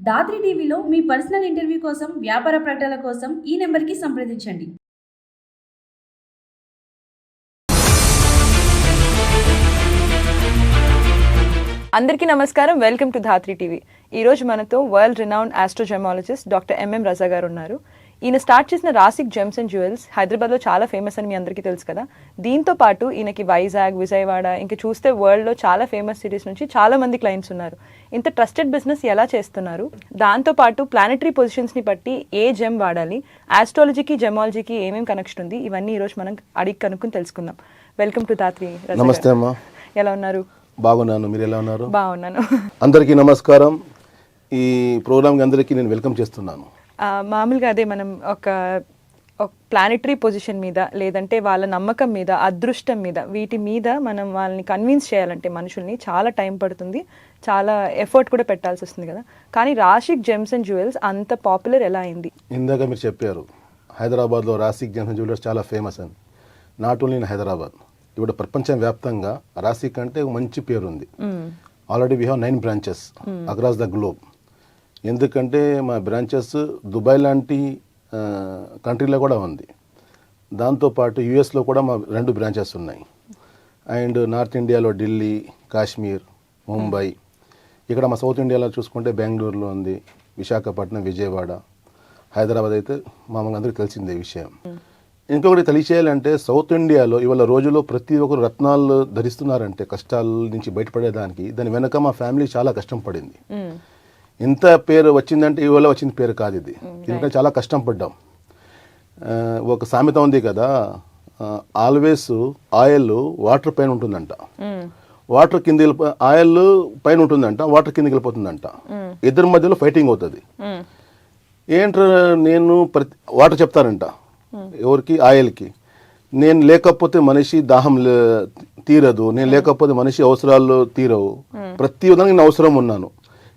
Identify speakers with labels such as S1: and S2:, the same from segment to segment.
S1: దాత్రి టీవీలో మీ personal interview కోసం, వ్యాపార ప్రకటనల కోసం ఈ నెంబర్కి సంప్రదించండి.
S2: అందరికీ నమస్కారం. Welcome to Dhatri TV. ఈరోజు మనతో వరల్డ్ రినౌండ్ ఆస్ట్రోజెమాలజిస్ట్ డాక్టర్ ఎంఎం రజా గారు ఉన్నారు. ఈయన స్టార్ట్ చేసిన రాసిక్ జెమ్స్ అండ్ జ్యువెల్స్ హైదరాబాద్లో చాలా ఫేమస్ అని మీ అందరికీ తెలుసు కదా. దీంతో పాటు ఈయనకి వైజాగ్, విజయవాడ, ఇంకా చూస్తే వరల్డ్లో చాలా ఫేమస్ సిటీస్ నుంచి చాలా మంది క్లయింట్స్ ఉన్నారు. ఇంత ట్రస్టెడ్ బిజినెస్ ఎలా చేస్తున్నారు? దాంతోపాటు ప్లానెటరీ పొజిషన్స్ని బట్టి ఏ జెమ్ వాడాలి, ఆస్ట్రాలజీకి జెమాలజీకి ఏమేమి కనెక్షన్ ఉంది, ఇవన్నీ ఈరోజు మనం అడిగి కనుక్కొని తెలుసుకుందాం. వెల్కమ్ టు ధాత్రి.
S3: నమస్తే అమ్మా.
S2: ఎలా ఉన్నారు?
S3: బాగున్నాను, మీరు ఎలా ఉన్నారు?
S2: బాగున్నాను.
S3: అందరికీ నమస్కారం. ఈ ప్రోగ్రామ్కి అందరికీ నేను వెల్కమ్ చేస్తున్నాను.
S2: మామూలుగా అదే మనం ఒక ప్లానెటరీ పొజిషన్ మీద, లేదంటే వాళ్ళ నమ్మకం మీద, అదృష్టం మీద, వీటి మీద మనం వాళ్ళని కన్విన్స్ చేయాలంటే మనుషుల్ని చాలా టైం పడుతుంది, చాలా ఎఫర్ట్ కూడా పెట్టాల్సి వస్తుంది కదా. కానీ రాసిక్ జెమ్స్ అండ్ జ్యువెల్స్ అంత పాపులర్ ఎలా అయింది?
S3: ఇందాక మీరు చెప్పారు హైదరాబాద్లో రాసిక్ జెమ్స్ అండ్ జ్యువెలర్స్ చాలా ఫేమస్ అని. నాట్ ఓన్లీ ఇన్ హైదరాబాద్, ఇప్పుడు ప్రపంచవ్యాప్తంగా రాసిక్ అంటే మంచి పేరు ఉంది. Already we have 9 branches across the globe. ఎందుకంటే మా బ్రాంచెస్ దుబాయ్ లాంటి కంట్రీలో కూడా ఉంది. దాంతోపాటు యుఎస్లో కూడా మా 2 బ్రాంచెస్ ఉన్నాయి. అండ్ నార్త్ ఇండియాలో ఢిల్లీ, కాశ్మీర్, ముంబై. ఇక్కడ మా సౌత్ ఇండియాలో చూసుకుంటే బెంగళూరులో ఉంది, విశాఖపట్నం, విజయవాడ, హైదరాబాద్ అయితే మామూలుగా అందరికీ తెలిసిందే విషయం. ఇంకొకటి తెలియచేయాలంటే సౌత్ ఇండియాలో ఇవాళ రోజుల్లో ప్రతి ఒక్కరు రత్నాలు ధరిస్తున్నారంటే కష్టాల నుంచి బయటపడేదానికి దాని వెనక మా ఫ్యామిలీ చాలా కష్టం పడింది. ఇంత పేరు వచ్చిందంటే ఇవాళ వచ్చిన పేరు కాదు ఇది. ఎందుకంటే చాలా కష్టం పడ్డాం. ఒక సామెత ఉంది కదా, ఆల్వేస్ ఆయిల్ వాటర్ పైన ఉంటుందంట, వాటర్ కింద ఆయిల్ పైన ఉంటుందంట, వాటర్ కిందకి వెళ్ళిపోతుందంట. ఇద్దరి మధ్యలో ఫైటింగ్ అవుతుంది. ఏంట్రా నేను వాటర్ చెప్తారంట ఎవరికి? ఆయిల్కి. నేను లేకపోతే మనిషి దాహం తీరదు, నేను లేకపోతే మనిషి అవసరాలు తీరవు. ప్రతి విధంగా నేను అవసరం ఉన్నాను.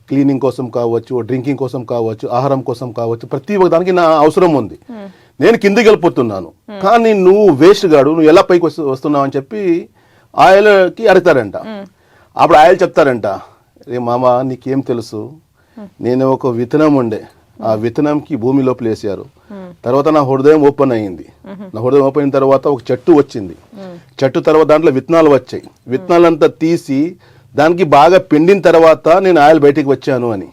S3: క్లీనింగ్ కోసం కావచ్చు, డ్రింకింగ్ కోసం కావచ్చు, ఆహారం కోసం కావచ్చు, ప్రతి ఒక్క దానికి నా అవసరం ఉంది. నేను కిందికి వెళ్ళిపోతున్నాను, కానీ నువ్వు వేస్ట్ గాడు, నువ్వు ఎలా పైకి వస్తున్నావు అని చెప్పి ఆయిల్కి అడుగుతారంట. అప్పుడు ఆయిల్ చెప్తారంట, రే మామ నీకేం తెలుసు, నేను ఒక విత్తనం ఉండే, ఆ విత్తనంకి భూమి లోపల వేసారు, తర్వాత నా హృదయం ఓపెన్ అయ్యింది. నా హృదయం ఓపెన్ అయిన తర్వాత ఒక చెట్టు వచ్చింది. చెట్టు తర్వాత దాంట్లో విత్తనాలు వచ్చాయి. విత్తనాలంతా తీసి దానికి బాగా పిండిన తర్వాత నేను ఆయిల్ బయటికి వచ్చాను అని.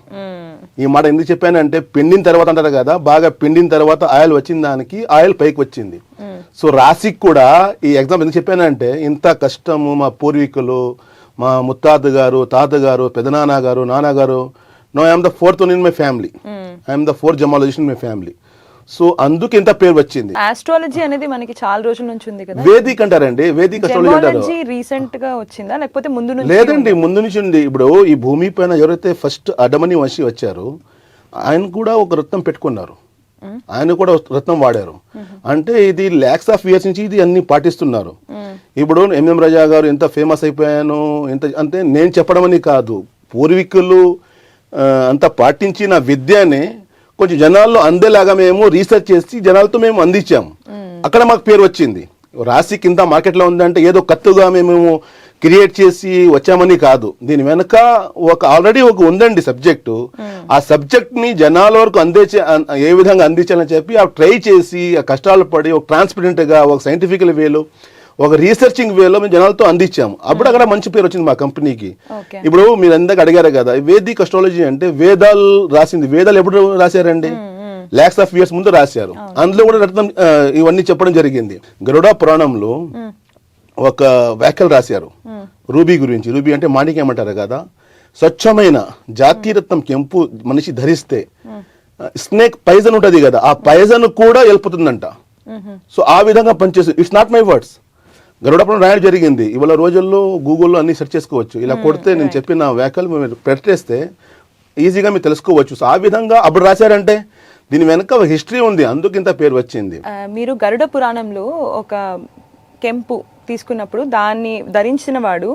S3: ఈ మాట ఎందుకు చెప్పానంటే, పిండిన తర్వాత అంటారు కదా, బాగా పిండిన తర్వాత ఆయిల్ వచ్చిన దానికి ఆయిల్ పైకి వచ్చింది. సో రాసిక్ కూడా ఈ ఎగ్జాంపుల్ ఎందుకు చెప్పానంటే, ఇంత కష్టము మా పూర్వీకులు, మా ముత్తాత గారు, తాతగారు, పెదనాన్న గారు, నాన్నగారు. No I'm the 4th one in my family. I'm the 4th gemologist in my family. So అందుకు ఇంత పేరు వచ్చింది.
S2: ఆస్ట్రాలజీ అనేది మనకి చాలా రోజుల నుంచి ఉంది కదా.
S3: వేదిక్ అంటారండి, వేదిక్ అస్ట్రాలజీ అంటారు.
S2: రీసెంట్ గా వచ్చిందా లేకపోతే ముందు నుంచి?
S3: లేదండి, ముందు నుంచి ఉంది. ఇప్పుడు ఈ భూమి పైన ఎవరైతే ఫస్ట్ అడమని వంశీ వచ్చారో ఆయన కూడా ఒక రత్నం పెట్టుకున్నారు, ఆయన కూడా రత్నం వాడారు. అంటే ఇది lakhs of years నుంచి ఇది అన్ని పాటిస్తున్నారు. ఇప్పుడు ఎంఎం రజా గారు ఎంత ఫేమస్ అయిపోయాను, ఎంత అంటే నేను చెప్పడం అని కాదు, పూర్వీకులు అంతా పాటించిన విద్యనే కొంచెం జనాల్లో అందేలాగా మేము రీసెర్చ్ చేసి జనాలతో మేము అందించాము. అక్కడ మాకు పేరు వచ్చింది. రాసి కింద మార్కెట్లో ఉందంటే ఏదో కత్తుగా మేము క్రియేట్ చేసి వచ్చామని కాదు. దీని వెనక ఆల్రెడీ ఒక ఉందండి సబ్జెక్టు. ఆ సబ్జెక్ట్ని జనాల వరకు ఏ విధంగా అందించాలని చెప్పి ట్రై చేసి కష్టాలు పడి ఒక ట్రాన్స్పరెంట్గా, ఒక సైంటిఫికల్ వేలో, ఒక రీసెర్చింగ్ వేలో మేము జనాలతో అందించాము. అప్పుడు అక్కడ మంచి పేరు వచ్చింది మా కంపెనీకి. ఇప్పుడు మీరు అందరికి అడిగారు కదా, వేదిక్ అస్ట్రాలజీ అంటే వేదాలు రాసింది. వేదాలు ఎప్పుడు రాశారండి? lakhs of years ముందు రాశారు. అందులో కూడా రత్నం ఇవన్నీ చెప్పడం జరిగింది. గరుడ పురాణంలో ఒక వ్యాఖ్యలు రాశారు రూబీ గురించి. రూబీ అంటే మాణిక్యం అంటారు కదా. స్వచ్ఛమైన జాతీరత్నం కెంపు మనిషి ధరిస్తే స్నేక్ పైజన్ ఉంటుంది కదా, ఆ పైజన్ కూడా వెళ్ళిపోతుందంట. సో ఆ విధంగా పనిచేస్తుంది. ఇట్స్ నాట్ మై వర్డ్స్, గరుడపురం రాయడం జరిగింది. ఇవాళ రోజుల్లో గూగుల్లో అన్ని సెర్చ్ చేసుకోవచ్చు. ఇలా కొడితే నేను చెప్పిన వ్యాఖ్యలు మీరు పెట్టేస్తే ఈజీగా మీరు తెలుసుకోవచ్చు. సో ఆ విధంగా అప్పుడు రాశారంటే దీని వెనక ఒక హిస్టరీ ఉంది, అందుకు ఇంత పేరు వచ్చింది.
S2: మీరు గరుడ పురాణంలో ఒక కెంపు తీసుకున్నప్పుడు దాన్ని ధరించిన వాడు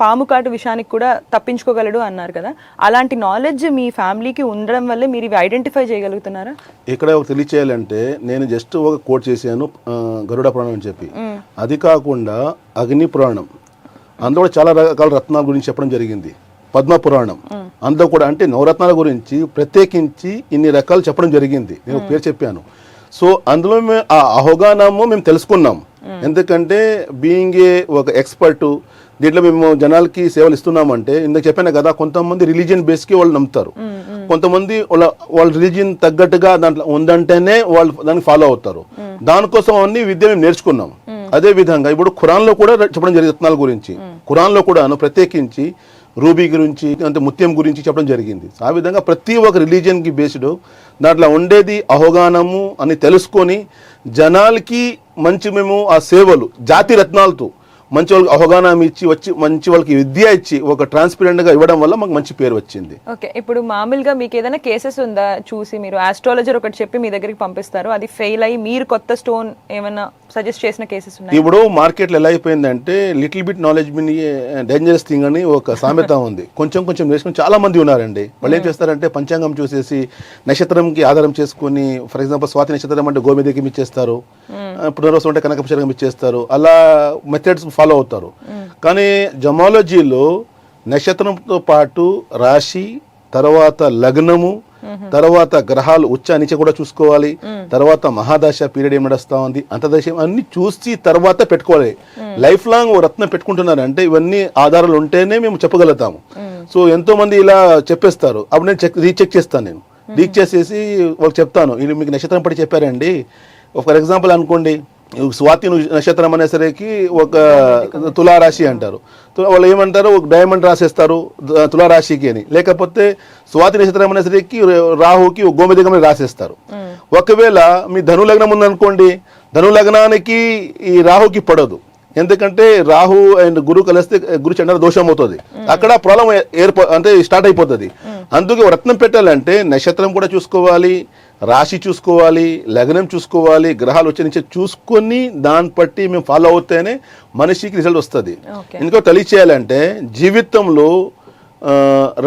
S2: పాము కాటు విషయానికి కూడా తప్పించుకోగలడు అన్నారు కదా. అలాంటి నాలెడ్జ్ మీ ఫ్యామిలీకి ఉండడం వల్లే మీరు ఇవి ఐడెంటిఫై చేయగలుగుతున్నారా?
S3: ఇక్కడ ఒక తెలియచేయాలంటే నేను జస్ట్ ఒక కోట్ చేశాను గరుడ పురాణం అని చెప్పి. అది కాకుండా అగ్ని పురాణం, అందులో చాలా రకాల రత్నాల గురించి చెప్పడం జరిగింది. పద్మ పురాణం అందులో కూడా అంటే నవరత్నాల గురించి ప్రత్యేకించి ఇన్ని రకాలు చెప్పడం జరిగింది. నేను ఒక పేరు చెప్పాను. సో అందులో ఆ అవగాహనము మేము తెలుసుకున్నాం. ఎందుకంటే బీయింగ్ ఏ ఒక ఎక్స్పర్టు దీంట్లో మేము జనాలకి సేవలు ఇస్తున్నామంటే ఇందాక చెప్పాను కదా, కొంతమంది రిలీజియన్ బేస్కి వాళ్ళు నమ్ముతారు, కొంతమంది వాళ్ళ రిలీజియన్ తగ్గట్టుగా దాంట్లో ఉందంటేనే వాళ్ళు దానికి ఫాలో అవుతారు. దానికోసం అన్ని విద్య మేము నేర్చుకున్నాం. అదే విధంగా ఇప్పుడు ఖురాన్లో కూడా చెప్పడం జరిగింది రత్నాల గురించి. ఖురాన్లో కూడాను ప్రత్యేకించి రూబీ గురించి అంటే ముత్యం గురించి చెప్పడం జరిగింది. ఆ విధంగా ప్రతి ఒక్క రిలీజియన్కి బేస్డ్ దాంట్లో ఉండేది అవగాహనము అని తెలుసుకొని జనాలకి మేము ఆ సేవలు జాతి రత్నాలతో మంచి వాళ్ళకి అవగాహన ఇచ్చి వచ్చి మంచి వాళ్ళకి విద్య ఇచ్చి ఒక ట్రాన్స్పరెంట్గా ఇవ్వడం వల్ల మాకు మంచి పేరు వచ్చింది.
S2: ఓకే, ఇప్పుడు మామూలుగా మీకు ఏదైనా కేసెస్ ఉందా చూసి మీరు ఆస్ట్రాలజర్ ఒకటి చెప్పి మీ దగ్గరికి పంపిస్తారు, అది ఫెయిల్ అయ్యి మీరు కొత్త స్టోన్ ఏమైనా సజెస్ట్ చేసిన కేసెస్ ఉన్నాయి?
S3: ఇప్పుడు మార్కెట్లో ఎలా అయిపోయిందంటే little bit knowledge mean dangerous thing అని ఒక సామెత ఉంది. కొంచెం నేర్చుకుని చాలా మంది ఉన్నారండి. వాళ్ళు ఏం చేస్తారంటే పంచాంగం చూసేసి నక్షత్రంకి ఆధారం చేసుకుని, ఫర్ ఎగ్జాంపుల్ స్వాతి నక్షత్రం అంటే గోమేధికం ఇచ్చేస్తారు, పునర్వసం అంటే కనకపుష్కరం ఇచ్చేస్తారు, అలా మెథడ్స్ ఫాలో అవుతారు. కానీ జమాలజీలో నక్షత్రంతో పాటు రాశి, తర్వాత లగ్నము, తర్వాత గ్రహాలు ఉచ్చ నిచ కూడా చూసుకోవాలి, తర్వాత మహాదశ పీరియడ్ ఏం నడుస్తా ఉంది, అంతర్దశ అన్ని చూసి తర్వాత పెట్టుకోవాలి. లైఫ్ లాంగ్ ఓ రత్నం పెట్టుకుంటున్నారంటే ఇవన్నీ ఆధారాలు ఉంటేనే మేము చెప్పగలుగుతాము. సో ఎంతో మంది ఇలా చెప్పేస్తారు. అప్పుడు నేను రీచెక్ చేస్తాను. నేను రీచెక్ చేసేసి వాళ్ళకి చెప్తాను, ఇది మీకు నక్షత్రం పడి చెప్పారండి. ఫర్ ఎగ్జాంపుల్ అనుకోండి, స్వాతి నక్షత్రం అనేసరికి ఒక తులారాశి అంటారు. వాళ్ళు ఏమంటారు, ఒక డైమండ్ రాసేస్తారు తులారాశికి అని. లేకపోతే స్వాతి నక్షత్రం అనేసరికి రాహుకి ఒక గోమేధికం రాసేస్తారు. ఒకవేళ మీ ధను లగ్నం ఉందనుకోండి, ధను లగ్నానికి ఈ రాహుకి పడదు. ఎందుకంటే రాహు అండ్ గురు కలిస్తే గురు చంద్ర దోషం అవుతుంది. అక్కడ ప్రాబ్లం అంటే స్టార్ట్ అయిపోతుంది. అందుకే రత్నం పెట్టాలంటే నక్షత్రం కూడా చూసుకోవాలి, రాశి చూసుకోవాలి, లగ్నం చూసుకోవాలి, గ్రహాలు వచ్చే నుంచి చూసుకొని దాన్ని బట్టి మేము ఫాలో అవుతేనే మనిషికి రిజల్ట్ వస్తుంది. ఇంకో తెలియచేయాలంటే జీవితంలో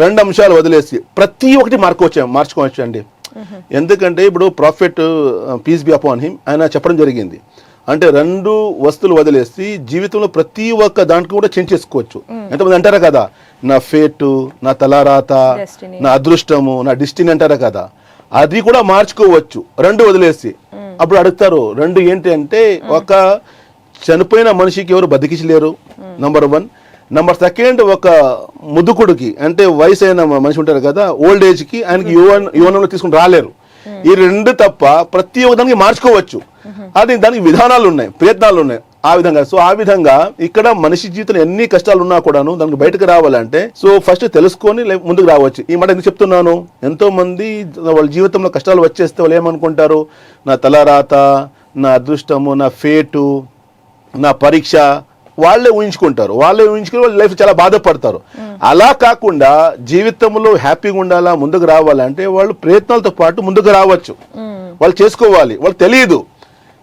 S3: 2 అంశాలు వదిలేసి ప్రతి ఒక్కటి మార్చుకోవచ్చు అండి. ఎందుకంటే ఇప్పుడు prophet peace be upon him ఆయన చెప్పడం జరిగింది. అంటే 2 వస్తువులు వదిలేసి జీవితంలో ప్రతి ఒక్క దాంట్లో కూడా చేంజ్ చేసుకోవచ్చు. ఎంతమంది అంటారా కదా, నా ఫేటు, నా తలారాత, నా అదృష్టము, నా డెస్టినీ అంటారా కదా, అది కూడా మార్చుకోవచ్చు 2 వదిలేసి. అప్పుడు అడుగుతారు 2 ఏంటి అంటే, ఒక చనిపోయిన మనిషికి ఎవరు బతికించలేరు నంబర్ 1. నంబర్ 2 ఒక ముదుకుడికి అంటే వయసు అయిన మనిషి ఉంటారు కదా, ఓల్డ్ ఏజ్కి ఆయనకి యువనంలో తీసుకుని రాలేరు. ఈ 2 తప్ప ప్రతి ఒక్క దానికి మార్చుకోవచ్చు. అది దానికి విధానాలు ఉన్నాయి, ప్రయత్నాలు ఉన్నాయి ఆ విధంగా. సో ఆ విధంగా ఇక్కడ మనిషి జీవితంలో ఎన్ని కష్టాలు ఉన్నా కూడాను దానికి బయటకు రావాలంటే సో ఫస్ట్ తెలుసుకొని ముందుకు రావచ్చు. ఈ మాట ఎందుకు చెప్తున్నాను, ఎంతో మంది వాళ్ళ జీవితంలో కష్టాలు వచ్చేస్తే వాళ్ళు ఏమనుకుంటారు, నా తలరాత, నా అదృష్టము, నా ఫేటు, నా పరీక్ష వాళ్ళే ఊహించుకుంటారు. వాళ్ళే ఊహించుకుని వాళ్ళ లైఫ్ చాలా బాధపడతారు. అలా కాకుండా జీవితంలో హ్యాపీగా ఉండాలా, ముందుకు రావాలంటే వాళ్ళు ప్రయత్నాలతో పాటు ముందుకు రావచ్చు. వాళ్ళు చేసుకోవాలి. వాళ్ళు తెలియదు,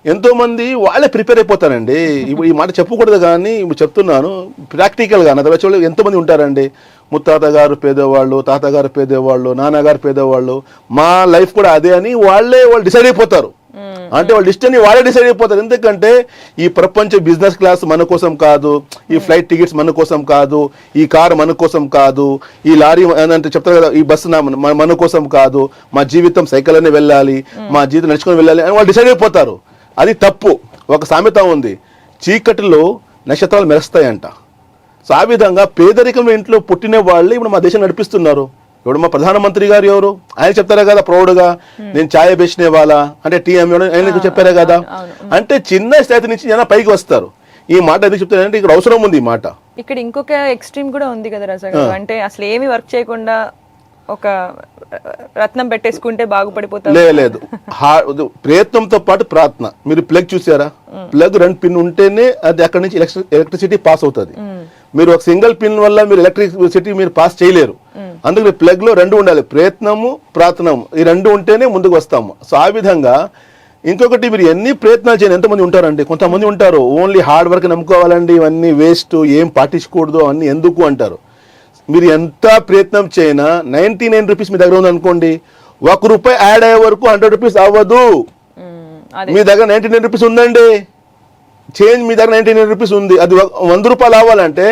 S3: ఎంతో మంది వాళ్ళే ప్రిపేర్ అయిపోతారండి. ఇప్పుడు ఈ మాట చెప్పకూడదు కానీ ఇప్పుడు చెప్తున్నాను ప్రాక్టికల్గా. నా తెలిసిన ఎంతోమంది ఉంటారండి, ముత్తాత గారు పేదవాళ్ళు, తాతగారు పేదవాళ్ళు, నాన్నగారు పేదవాళ్ళు, మా లైఫ్ కూడా అదే అని వాళ్ళు డిసైడ్ అయిపోతారు. అంటే వాళ్ళ డిస్టెన్స్ వాళ్ళే డిసైడ్ అయిపోతారు. ఎందుకంటే ఈ ప్రపంచ బిజినెస్ క్లాస్ మన కోసం కాదు, ఈ ఫ్లైట్ టికెట్స్ మన కోసం కాదు, ఈ కారు మన కోసం కాదు, ఈ లారీ అంటే చెప్తారు కదా, ఈ బస్సు మన కోసం కాదు, మా జీవితం సైకిల్ అనే వెళ్ళాలి, మా జీవితం నడుచుకొని వెళ్ళాలి అని వాళ్ళు డిసైడ్ అయిపోతారు. అది తప్పు. ఒక సామెత ఉంది, చీకటిలో నక్షత్రాలు మెరుస్తాయంట. సో ఆ విధంగా పేదరికం ఇంట్లో పుట్టిన వాళ్ళు ఇప్పుడు మా దేశం నడిపిస్తున్నారు. ఇప్పుడు మా ప్రధానమంత్రి గారు ఎవరు, ఆయన చెప్తారా కదా ప్రౌడ్గా, నేను ఛాయ్ బేచనే వాళ్ళ అంటే టీఎం ఆయన చెప్పారా కదా. అంటే చిన్న స్థాయి నుంచి జనం పైకి వస్తారు. ఈ మాట ఎందుకు చెప్తారంటే ఇక్కడ అవసరం ఉంది ఈ మాట.
S2: ఇక్కడ ఇంకొక ఎక్స్ట్రీమ్ కూడా ఉంది కదా రజా గారు, అంటే అసలు ఏమి వర్క్ చేయకుండా ఒక రత్నం పెట్టేసుకుంటే బాగుపడిపోతారు. లేదు, ప్రయత్నంతో పాటు ప్రార్థన. మీరు ప్లగ్ చూసారా, ప్లగ్ 2 పిన్ ఉంటేనే అది అక్కడ నుంచి ఎలక్ట్రిసిటీ పాస్ అవుతుంది. మీరు ఒక సింగిల్ పిన్ వల్ల మీరు ఎలక్ట్రిసిటీ మీరు పాస్ చేయలేరు. అందుకని ప్లగ్ లో 2 ఉండాలి, ప్రయత్నము ప్రార్థనము, ఈ 2 ఉంటేనే ముందుకు వస్తాము. సో ఆ విధంగా ఇంకొకటి, మీరు ఎన్ని ప్రయత్నాలు చేయండి, ఎంతమంది ఉంటారండి, కొంతమంది ఉంటారు ఓన్లీ హార్డ్ వర్క్ నమ్ముకోవాలండి, ఇవన్నీ వేస్ట్, ఏం పాటించకూడదు అన్ని ఎందుకు అంటారు. మీరు ఎంత ప్రయత్నం చేయనా 99 రూపీస్ మీ దగ్గర ఉందనుకోండి, ₹1 యాడ్ అయ్యే వరకు 100 రూపీస్ అవ్వదు. మీ దగ్గర 99 రూపీస్ ఉందండి,
S3: చేంజ్ మీ దగ్గర 99 రూపీస్ ఉంది, అది 100 రూపాయలు అవ్వాలంటే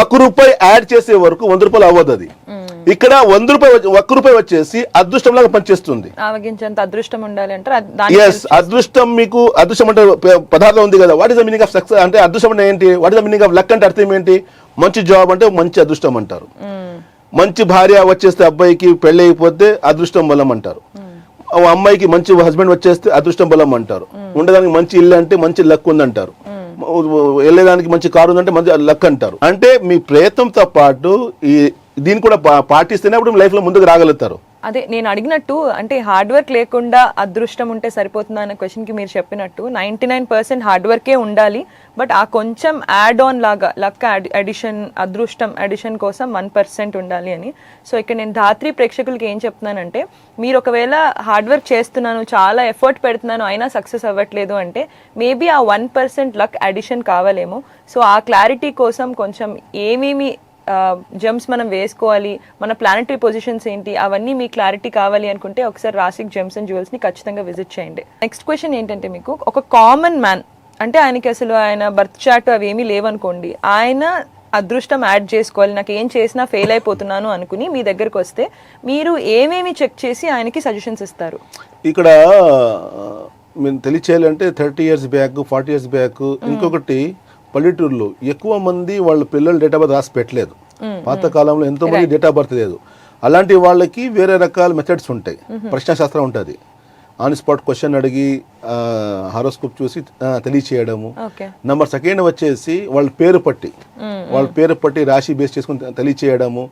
S3: 1 రూపాయి యాడ్ చేసే వరకు 100 రూపాయలు అవ్వదు. అది ఇక్కడ 1 రూపాయి వచ్చేసి అదృష్టం లాగా పనిచేస్తుంది.
S2: ఆవగించేంత అదృష్టం ఉండాలి అంటే
S3: ఎస్, అదృష్టం మీకు అదృష్టం అంటే పదార్థం ఉంది కదా. What is the meaning of success అంటే అదృష్టం అంటే ఏంటి? What is the meaning of luck అంటే అర్థం ఏంటి? మంచి జాబ్ అంటే మంచి అదృష్టం అంటారు. మంచి భార్య వచ్చేస్తే అబ్బాయికి పెళ్లి అయిపోతే అదృష్టం బలం అంటారు. అమ్మాయికి మంచి హస్బెండ్ వచ్చేస్తే అదృష్టం బలం అంటారు. ఉండడానికి మంచి ఇల్లు అంటే మంచి లక్ ఉందంటారు. వెళ్ళేదానికి మంచి కారు ఉందంటే మంచి లక్ అంటారు. అంటే మీ ప్రయత్నంతో పాటు ఈ దీన్ని కూడా పాటిస్తేనే అప్పుడు లైఫ్ లో ముందుకు రాగలుగుతారు.
S2: అదే నేను అడిగినట్టు, అంటే హార్డ్ వర్క్ లేకుండా అదృష్టం ఉంటే సరిపోతుందా అనే క్వశ్చన్కి మీరు చెప్పినట్టు 99% హార్డ్ వర్కే ఉండాలి, బట్ ఆ కొంచెం యాడ్ ఆన్ లాగా లక్ అడిషన్, అదృష్టం అడిషన్ కోసం 1% ఉండాలి అని. సో ఇక్కడ నేను ధాత్రి ప్రేక్షకులకి ఏం చెప్తున్నానంటే, మీరు ఒకవేళ హార్డ్ వర్క్ చేస్తున్నాను, చాలా ఎఫర్ట్ పెడుతున్నాను, అయినా సక్సెస్ అవ్వట్లేదు అంటే మేబీ ఆ 1% లక్ అడిషన్ కావాలేమో. సో ఆ క్లారిటీ కోసం కొంచెం ఏమేమి జెమ్స్ మనం వేసుకోవాలి, మన ప్లానటరీ పొజిషన్స్ ఏంటి, అవన్నీ మీ క్లారిటీ కావాలి అనుకుంటే ఒకసారి రాసిక్ జెమ్స్ అండ్ జ్యువెల్స్ని ఖచ్చితంగా విజిట్ చేయండి. నెక్స్ట్ క్వశ్చన్ ఏంటంటే, మీకు ఒక కామన్ మ్యాన్ అంటే ఆయనకి అసలు ఆయన బర్త్ చార్ట్ అవి ఏమీ లేవనుకోండి, ఆయన అదృష్టం యాడ్ చేసుకోవాలి, నాకు ఏం చేసినా ఫెయిల్ అయిపోతున్నాను అనుకుని మీ దగ్గరకు వస్తే మీరు ఏమేమి చెక్ చేసి ఆయనకి సజెషన్స్ ఇస్తారు?
S3: ఇక్కడ మేము తెలియచేయాలంటే 30 years బ్యాక్, 40 years బ్యాక్ ఇంకొకటి పల్లెటూరులో ఎక్కువ మంది వాళ్ళ పిల్లలు డేట్ ఆఫ్ బర్త్ రాసి పెట్టలేదు. పాత కాలంలో ఎంతో మంది డేట్ ఆఫ్ బర్త్ లేదు. అలాంటి వాళ్ళకి వేరే రకాల మెథడ్స్ ఉంటాయి. ప్రశ్నశాస్త్రం ఉంటుంది. ఆన్ స్పాట్ క్వశ్చన్ అడిగి హారోస్కోప్ చూసి తెలియచేయడము. నెంబర్ 2 వచ్చేసి వాళ్ళ పేరు పట్టి రాశి బేస్ చేసుకుని తెలియచేయడము.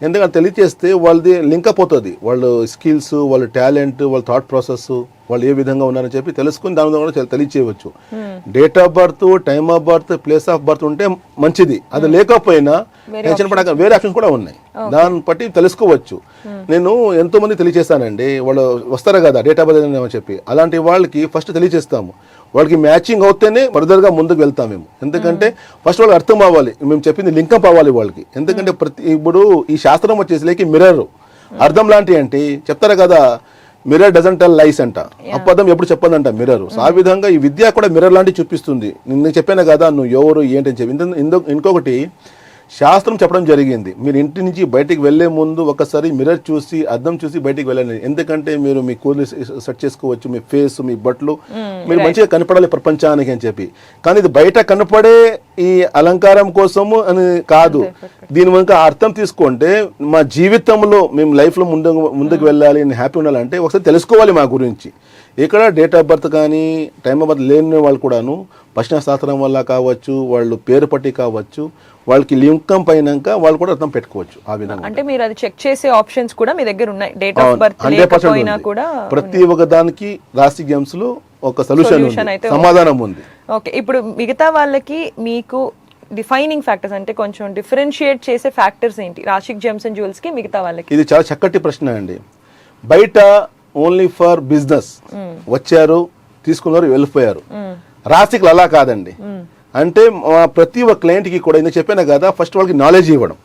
S3: ఎందుకంటే తెలియచేస్తే వాళ్ళది లింకప్ అవుతుంది. వాళ్ళ స్కిల్స్, వాళ్ళ టాలెంట్, వాళ్ళ థాట్ ప్రాసెస్, వాళ్ళు ఏ విధంగా ఉన్నారని చెప్పి తెలుసుకుని దాని ద్వారా తెలియచేయవచ్చు. Date of birth, time of birth, place of birth ఉంటే మంచిది. అది లేకపోయినా టెన్షన్ పడక వేరే ఆప్షన్స్ కూడా ఉన్నాయి, దాన్ని బట్టి తెలుసుకోవచ్చు. నేను ఎంతో మంది తెలియచేస్తానండి. వాళ్ళు వస్తారు కదా డేట్ ఆఫ్ బర్త్ అని చెప్పి, అలాంటి వాళ్ళకి ఫస్ట్ తెలియచేస్తాము. వాళ్ళకి మ్యాచింగ్ అవుతేనే ఫర్దర్గా ముందుకు వెళ్తాం మేము. ఎందుకంటే ఫస్ట్ వాళ్ళకి అర్థం అవ్వాలి, మేము చెప్పింది లింకప్ అవ్వాలి వాళ్ళకి. ఎందుకంటే ఇప్పుడు ఈ శాస్త్రం వచ్చేసి మిర్రర్ అర్థం లాంటి ఏంటి చెప్తారు కదా, మిర్రర్ డజంట్ టెల్ లైస్ అంట, అబద్ధం ఎప్పుడు చెప్పదంట మిర్రర్. ఆ విధంగా ఈ విద్య కూడా మిర్రర్ లాంటి చూపిస్తుంది. నేను చెప్పాను కదా నువ్వు ఎవరు ఏంటి అని చెప్పి. ఇంకొకటి శాస్త్రం చెప్పడం జరిగింది, మీరు ఇంటి నుంచి బయటికి వెళ్లే ముందు ఒకసారి మిర్రర్ చూసి అద్దం చూసి బయటికి వెళ్ళండి. ఎందుకంటే మీరు మీ కూలి సెట్ చేసుకోవచ్చు, మీ ఫేస్, మీ బట్టలు మీరు మంచిగా కనపడాలి ప్రపంచానికి అని చెప్పి. కానీ ఇది బయట కనపడే ఈ అలంకారం కోసము అని కాదు. దీని వెనుక అర్థం తీసుకుంటే మా జీవితంలో మేము లైఫ్లో ముందుకు వెళ్ళాలి, హ్యాపీ ఉండాలంటే ఒకసారి తెలుసుకోవాలి మా గురించి. ఇక్కడ డేట్ ఆఫ్ బర్త్ కానీ టైమ్ ఆఫ్ బర్త్ లేని వాళ్ళు కూడాను ప్రశ్నశాస్త్రం వల్ల కావచ్చు, వాళ్ళు పేరు పట్టి కావచ్చు, వాళ్ళకి లింకం పైనాక వాళ్ళు కూడా అర్థం పెట్టుకోవచ్చు. ఆ విధంగా
S2: అంటే మీరు అది చెక్ చేసే ఆప్షన్స్ కూడా మీ దగ్గర ఉన్నాయి. డేట్ ఆఫ్ బర్త్ లేకపోయినా కూడా
S3: ప్రతి ఒక్క దానికి రాశి గేమ్స్ లో ఒక సొల్యూషన్ అయితే సమాధానం ఉంది.
S2: ఓకే, ఇప్పుడు మిగతా వాళ్ళకి మీకు డిఫైనింగ్ ఫ్యాక్టర్స్ అంటే కొంచెం డిఫరెన్షియేట్ చేసే ఫ్యాక్టర్స్ ఏంటి రాశిక్ జెమ్స్ అండ్ జ్యువెల్స్ కి మిగతా వాళ్ళకి?
S3: ఇది చాలా చక్కటి ప్రశ్న అండి. బయట ఓన్లీ ఫర్ బిజినెస్ వచ్చారు, తీసుకున్నారు, వెళ్ళిపోయారు. రాశికులు అలా కాదండి. అంటే ప్రతి ఒక్క క్లయింట్కి కూడా నేను చెప్పాను కదా, ఫస్ట్ వాళ్ళకి నాలెడ్జ్ ఇవ్వడం.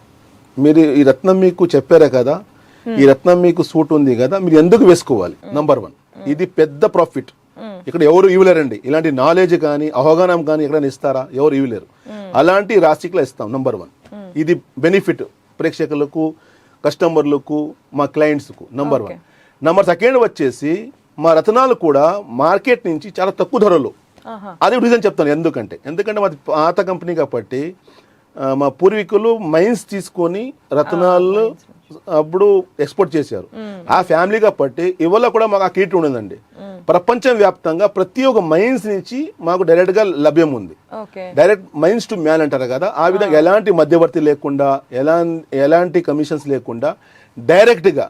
S3: మీరు ఈ రత్నం మీకు చెప్పారా కదా, ఈ రత్నం మీకు సూట్ ఉంది కదా, మీరు ఎందుకు వేసుకోవాలి నంబర్ 1. ఇది పెద్ద ప్రాఫిట్. ఇక్కడ ఎవరు ఇవ్వలేరండి. ఇలాంటి నాలెడ్జ్ కానీ అవగాహన కానీ ఎక్కడైనా ఇస్తారా? ఎవరు ఇవ్వలేరు. అలాంటి రాశికులు ఇస్తాం నంబర్ 1. ఇది బెనిఫిట్ ప్రేక్షకులకు, కస్టమర్లకు, మా క్లయింట్స్కు నంబర్ 1. నంబర్ 2 వచ్చేసి మా రత్నాలు కూడా మార్కెట్ నుంచి చాలా తక్కువ ధరలో. అది రీజన్ చెప్తాను ఎందుకంటే మాది పాత కంపెనీ కాబట్టి మా పూర్వీకులు మైన్స్ తీసుకొని రత్నాలు అప్పుడు ఎక్స్పోర్ట్ చేశారు. ఆ ఫ్యామిలీ కాబట్టి ఇవాళ కూడా మాకు ఆ కిట్ ఉండదండి. ప్రపంచం వ్యాప్తంగా ప్రతి ఒక్క మైన్స్ నుంచి మాకు డైరెక్ట్ గా లభ్యం ఉంది. డైరెక్ట్ మైన్స్ టు మ్యాన్ అంటారు కదా, ఆ విధంగా ఎలాంటి మధ్యవర్తి లేకుండా, ఎలాంటి కమిషన్స్ లేకుండా డైరెక్ట్ గా